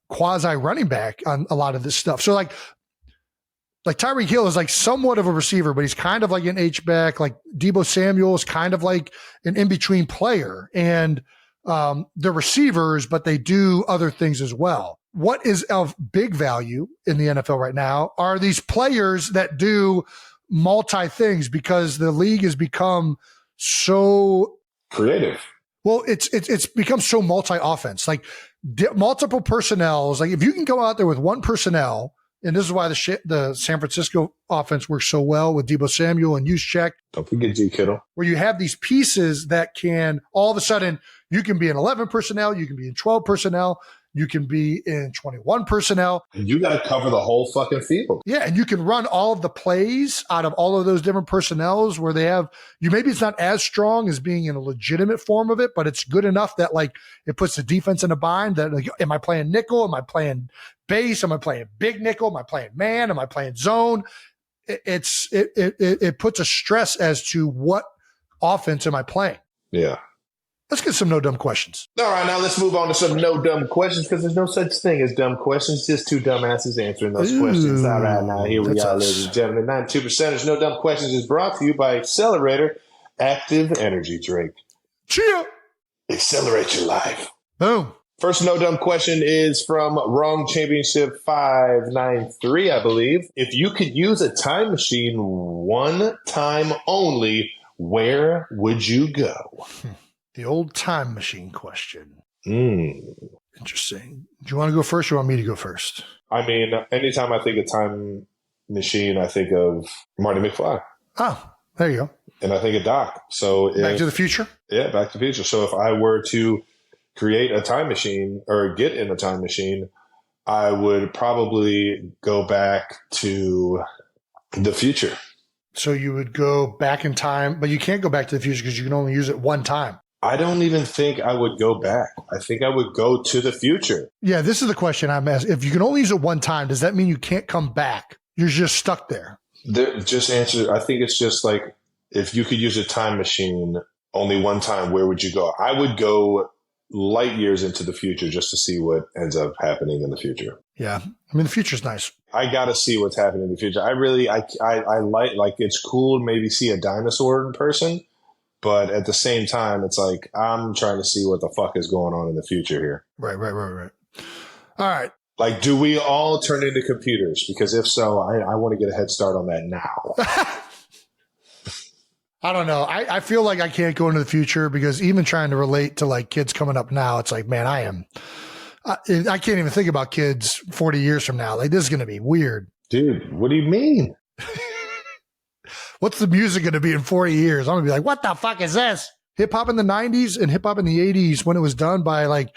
quasi running back on a lot of this stuff. So like Tyreek Hill is like somewhat of a receiver, but he's kind of like an H-back. Like Deebo Samuel is kind of like an in-between player. And they're receivers, but they do other things as well. What is of big value in the NFL right now are these players that do multi things because the league has become so creative. Well, it's become so multi-offense, like multiple personnels. Like if you can go out there with one personnel, and this is why the San Francisco offense works so well with Deebo Samuel and Juszczyk. Don't forget G Kittle. Where you have these pieces that can all of a sudden you can be in 11 personnel, you can be in 12 personnel, you can be in 21 personnel. And you got to cover the whole fucking field. Yeah, and you can run all of the plays out of all of those different personnels where they have you. Maybe it's not as strong as being in a legitimate form of it, but it's good enough that like it puts the defense in a bind. That like, am I playing nickel? Am I playing base? Am I playing big nickel? Am I playing man? Am I playing zone? It puts a stress as to what offense am I playing. Yeah. Let's get some no dumb questions. All right, now let's move on to some no dumb questions because there's no such thing as dumb questions, just two dumbasses answering those questions. All right, now here we are, ladies and gentlemen. 92% No Dumb Questions is brought to you by Accelerator Active Energy Drink. Cheer! Accelerate your life. Boom. First no dumb question is from Wrong Championship 593, I believe. If you could use a time machine one time only, where would you go? The old time machine question. Interesting. Do you want to go first or you want me to go first? I mean, anytime I think of time machine, I think of Marty McFly. Oh, there you go. And I think of Doc. So Back to the Future? Yeah, Back to the Future. So if I were to create a time machine or get in a time machine, I would probably go back to the future. So you would go back in time, but you can't go back to the future because you can only use it one time. I don't even think I would go back. I think I would go to the future. Yeah, this is the question I'm asking. If you can only use it one time, does that mean you can't come back? You're just stuck there. Just answer. I think it's just like if you could use a time machine only one time, where would you go? I would go light years into the future just to see what ends up happening in the future. Yeah. I mean, the future's nice. I got to see what's happening in the future. I like it's cool to maybe see a dinosaur in person. But at the same time, it's like, I'm trying to see what the fuck is going on in the future here. Right. All right. Like, do we all turn into computers? Because if so, I want to get a head start on that now. I don't know. I feel like I can't go into the future because even trying to relate to like kids coming up now, it's like, man, I can't even think about kids 40 years from now. Like, this is going to be weird. Dude, what do you mean? What's the music going to be in 40 years? I'm going to be like, what the fuck is this? Hip hop in the 90s and hip hop in the 80s, when it was done by like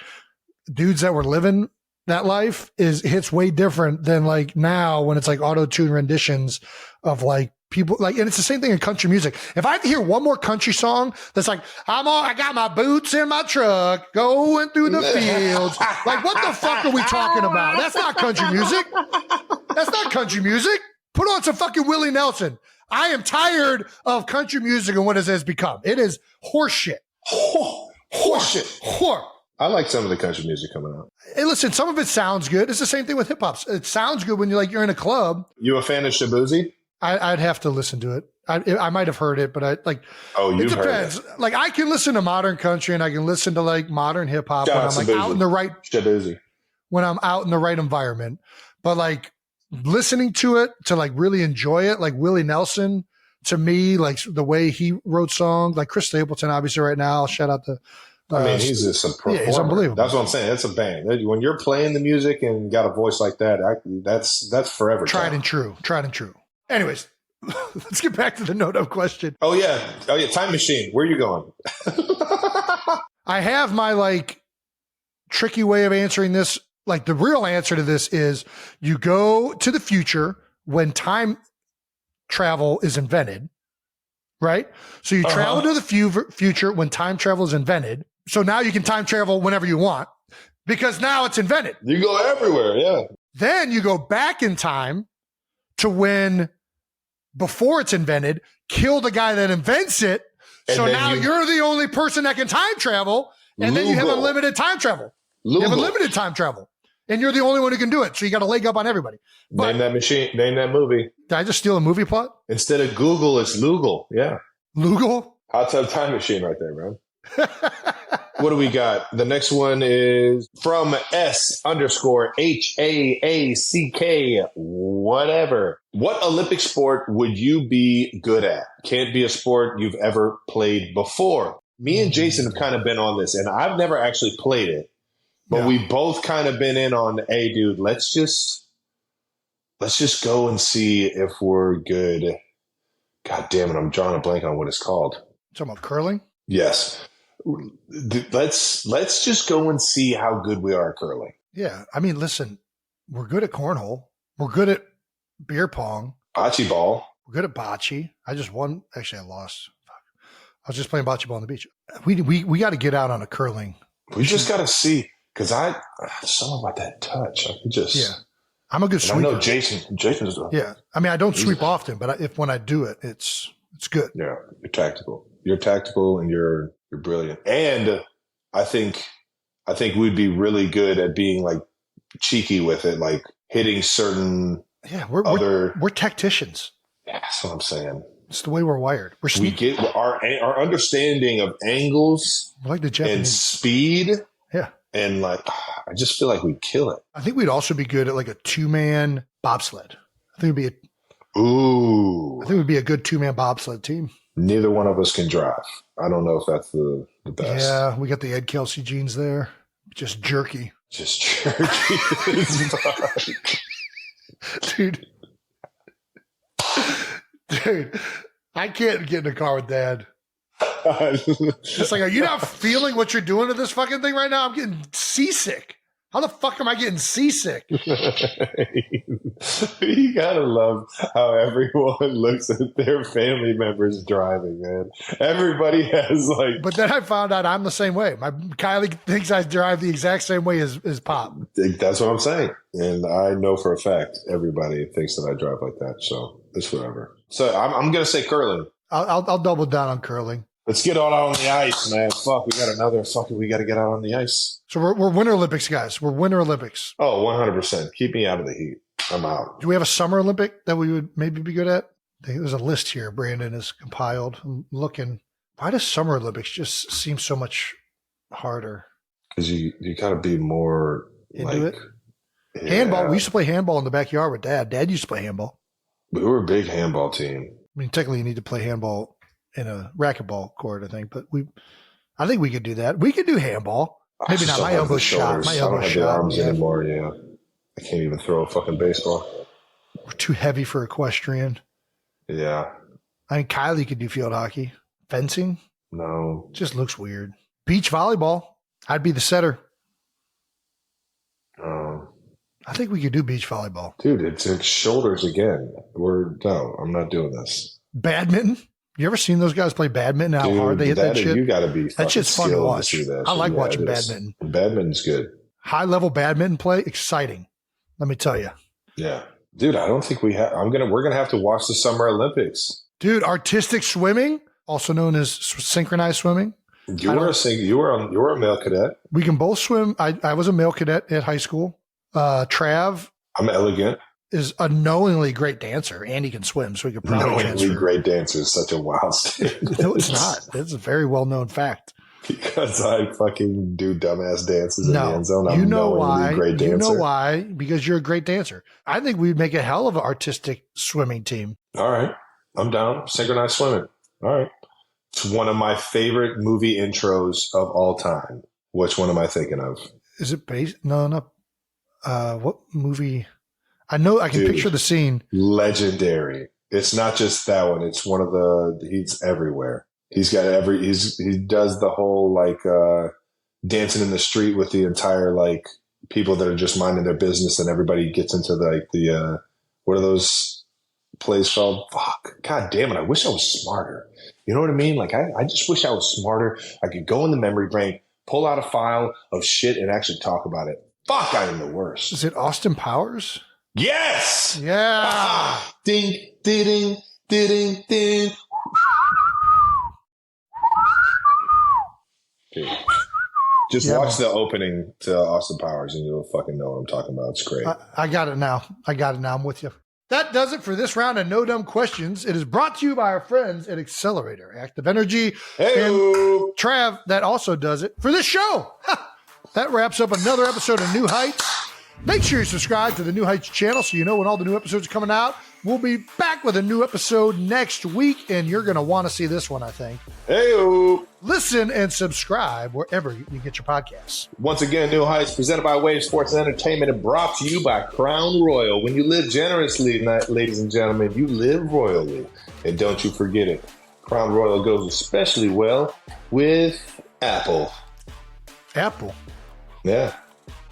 dudes that were living that life, hits way different than like now when it's like auto-tune renditions of like people like, and it's the same thing in country music. If I hear one more country song that's like, I got my boots in my truck going through the fields. Like, what the fuck are we talking about? That's not country music. That's not country music. Put on some fucking Willie Nelson. I am tired of country music and what it has become. It is horseshit. Horseshit. I like some of the country music coming out. Hey, listen, some of it sounds good. It's the same thing with hip hop. It sounds good when you're in a club. You a fan of Shabuzi? I'd have to listen to it. I might have heard it, but it depends. Like I can listen to modern country and I can listen to like modern hip hop when I'm like out in the right Shabuzi. When I'm out in the right environment. But like listening to it to like really enjoy it, like Willie Nelson, to me, like the way he wrote songs, like Chris Stapleton, obviously right now. Shout out to he's just a performer. Yeah, he's unbelievable. That's what I'm saying. It's a band. When you're playing the music and got a voice like that, that's forever. Tried and true. Anyways, let's get back to the no question. Oh yeah. Time machine. Where are you going? I have my like tricky way of answering this. Like the real answer to this is you go to the future when time travel is invented, right? So you travel to the future when time travel is invented. So now you can time travel whenever you want because now it's invented. You go everywhere, yeah. Then you go back in time to when before it's invented, kill the guy that invents it. And so now you're the only person that can time travel. And then you have unlimited time travel. You have unlimited time travel. And you're the only one who can do it. So you got a leg up on everybody. But, name that machine. Name that movie. Did I just steal a movie plot? Instead of Google, it's Lugal. Yeah. Lugal? Hot Tub Time Machine right there, man. What do we got? The next one is from S_HAACK, whatever. What Olympic sport would you be good at? Can't be a sport you've ever played before. Me and Jason have kind of been on this, and I've never actually played it. But we both kind of been in on, hey, dude, let's just go and see if we're good. God damn it, I'm drawing a blank on what it's called. Talking about curling? Yes. Let's just go and see how good we are at curling. Yeah. I mean, listen, we're good at cornhole. We're good at beer pong. Bocce ball. We're good at bocce. I just won. Actually, I lost. Fuck. I was just playing bocce ball on the beach. We got to get out on a curling. We just got to see. Because something about that touch. I could just. Yeah. I'm a good sweeper. I know Jason's. Yeah. I mean, I don't sweep often, but when I do it, it's good. Yeah. You're tactical. You're tactical and you're brilliant. And I think we'd be really good at being like cheeky with it, like hitting certain. Yeah. We're tacticians. Yeah, that's what I'm saying. It's the way we're wired. We get our understanding of angles like the Japanese. And speed. Yeah. And like, I just feel like we'd kill it. I think we'd also be good at like a 2-man bobsled. I think we'd be a good 2-man bobsled team. Neither one of us can drive. I don't know if that's the best. Yeah, we got the Ed Kelsey genes there. Just jerky. Just jerky. Dude, I can't get in a car with Dad. It's like, are you not feeling what you're doing to this fucking thing right now? I'm getting seasick. How the fuck am I getting seasick? You gotta love how everyone looks at their family members driving, man. Everybody has like. But then I found out I'm the same way. My Kylie thinks I drive the exact same way as Pop. That's what I'm saying, and I know for a fact everybody thinks that I drive like that. So it's whatever. So I'm gonna say curling. I'll double down on curling. Let's get all out on the ice, man. Fuck, we got to get out on the ice. So we're Winter Olympics guys. We're Winter Olympics. Oh, 100%. Keep me out of the heat. I'm out. Do we have a Summer Olympic that we would maybe be good at? There's a list here Brandon has compiled. I'm looking. Why does Summer Olympics just seem so much harder? Because you got to be more into it. Yeah. Handball. We used to play handball in the backyard with Dad. Dad used to play handball. We were a big handball team. I mean, technically you need to play handball in a racquetball court, I think, but I think we could do that. We could do handball. Maybe not my elbow shot. My elbow shot. I don't have the arms anymore. Yeah, I can't even throw a fucking baseball. We're too heavy for equestrian. Yeah, I mean, Kylie could do field hockey. Fencing? No, just looks weird. Beach volleyball. I'd be the setter. I think we could do beach volleyball, dude. It's shoulders again. I'm not doing this. Badminton. You ever seen those guys play badminton? How hard they hit that shit? You got to be. That shit's fun to watch. I like watching badminton. Badminton's good. High level badminton play, exciting. Let me tell you. Yeah, dude. I don't think we have. We're gonna have to watch the Summer Olympics. Dude, artistic swimming, also known as synchronized swimming. You were a male cadet. We can both swim. I was a male cadet at high school. Trav I'm elegant. is a knowingly great dancer, and he can swim, so he could probably Knowingly transfer. great dancer is such a wild statement. No, it's not. It's a very well-known fact. Because I fucking do dumbass dances in the No, end zone. I'm you know knowingly why? a great dancer. You know why? Because you're a great dancer. I think we'd make a hell of an artistic swimming team. All right. I'm down. Synchronized swimming. All right. It's one of my favorite movie intros of all time. Which one am I thinking of? Is it based? No. What movie? I know. I can picture the scene. Legendary. It's not just that one. It's one of he's everywhere. He's got he does the whole like dancing in the street with the entire like people that are just minding their business, and everybody gets into the what are those plays called? Fuck. God damn it. I wish I was smarter. You know what I mean? Like I just wish I was smarter. I could go in the memory bank, pull out a file of shit and actually talk about it. Fuck, I am the worst. Is it Austin Powers? Yes. Yeah. Ah, ding, ding, ding, ding. Dude. Just watch the opening to Austin Powers and you'll fucking know what I'm talking about. It's great. I got it now. I'm with you. That does it for this round of No Dumb Questions. It is brought to you by our friends at Accelerator, Active Energy. Hey-o. And Trav, that also does it for this show. That wraps up another episode of New Heights. Make sure you subscribe to the New Heights channel so you know when all the new episodes are coming out. We'll be back with a new episode next week, and you're going to want to see this one, I think. Hey-o. Listen and subscribe wherever you get your podcasts. Once again, New Heights presented by Wave Sports and Entertainment and brought to you by Crown Royal. When you live generously, ladies and gentlemen, you live royally. And don't you forget it. Crown Royal goes especially well with Apple. Apple? Yeah.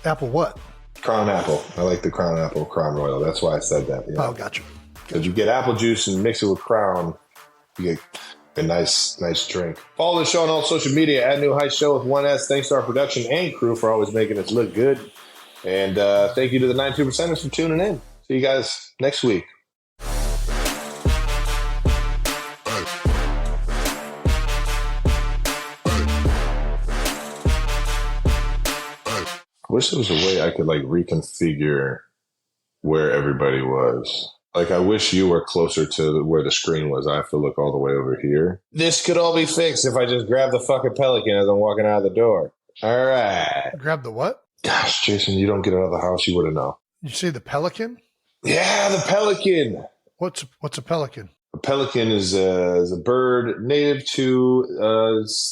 Apple what? Crown Apple. I like the Crown Apple, Crown Royal. That's why I said that. Yeah. Oh, gotcha. Because you get apple juice and mix it with Crown, you get a nice drink. Follow the show on all social media at New Heights Show with 1S. Thanks to our production and crew for always making us look good. And thank you to the 92%ers for tuning in. See you guys next week. I wish there was a way I could like reconfigure where everybody was. Like, I wish you were closer to where the screen was. I have to look all the way over here. This could all be fixed if I just grab the fucking Pelican as I'm walking out of the door. All right. Grab the what? Gosh, Jason, you don't get out of the house, you wouldn't know. You say the pelican? Yeah, the pelican. What's a pelican? A pelican is a bird native to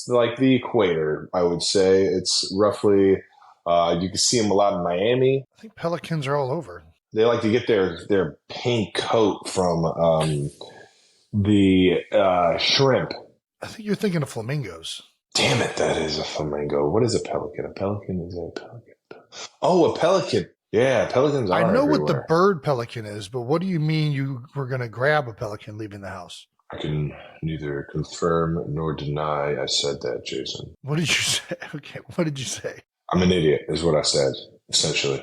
like the equator, I would say. It's roughly, you can see them a lot in Miami. I think pelicans are all over. They like to get their pink coat from the shrimp. I think you're thinking of flamingos. Damn it, that is a flamingo. What is a pelican? A pelican is a pelican. Oh, a pelican. Yeah, pelicans are I know everywhere. what the bird pelican is, but what do you mean you were going to grab a pelican leaving the house? I can neither confirm nor deny I said that, Jason. What did you say? Okay, what did you say? I'm an idiot, is what I said, essentially.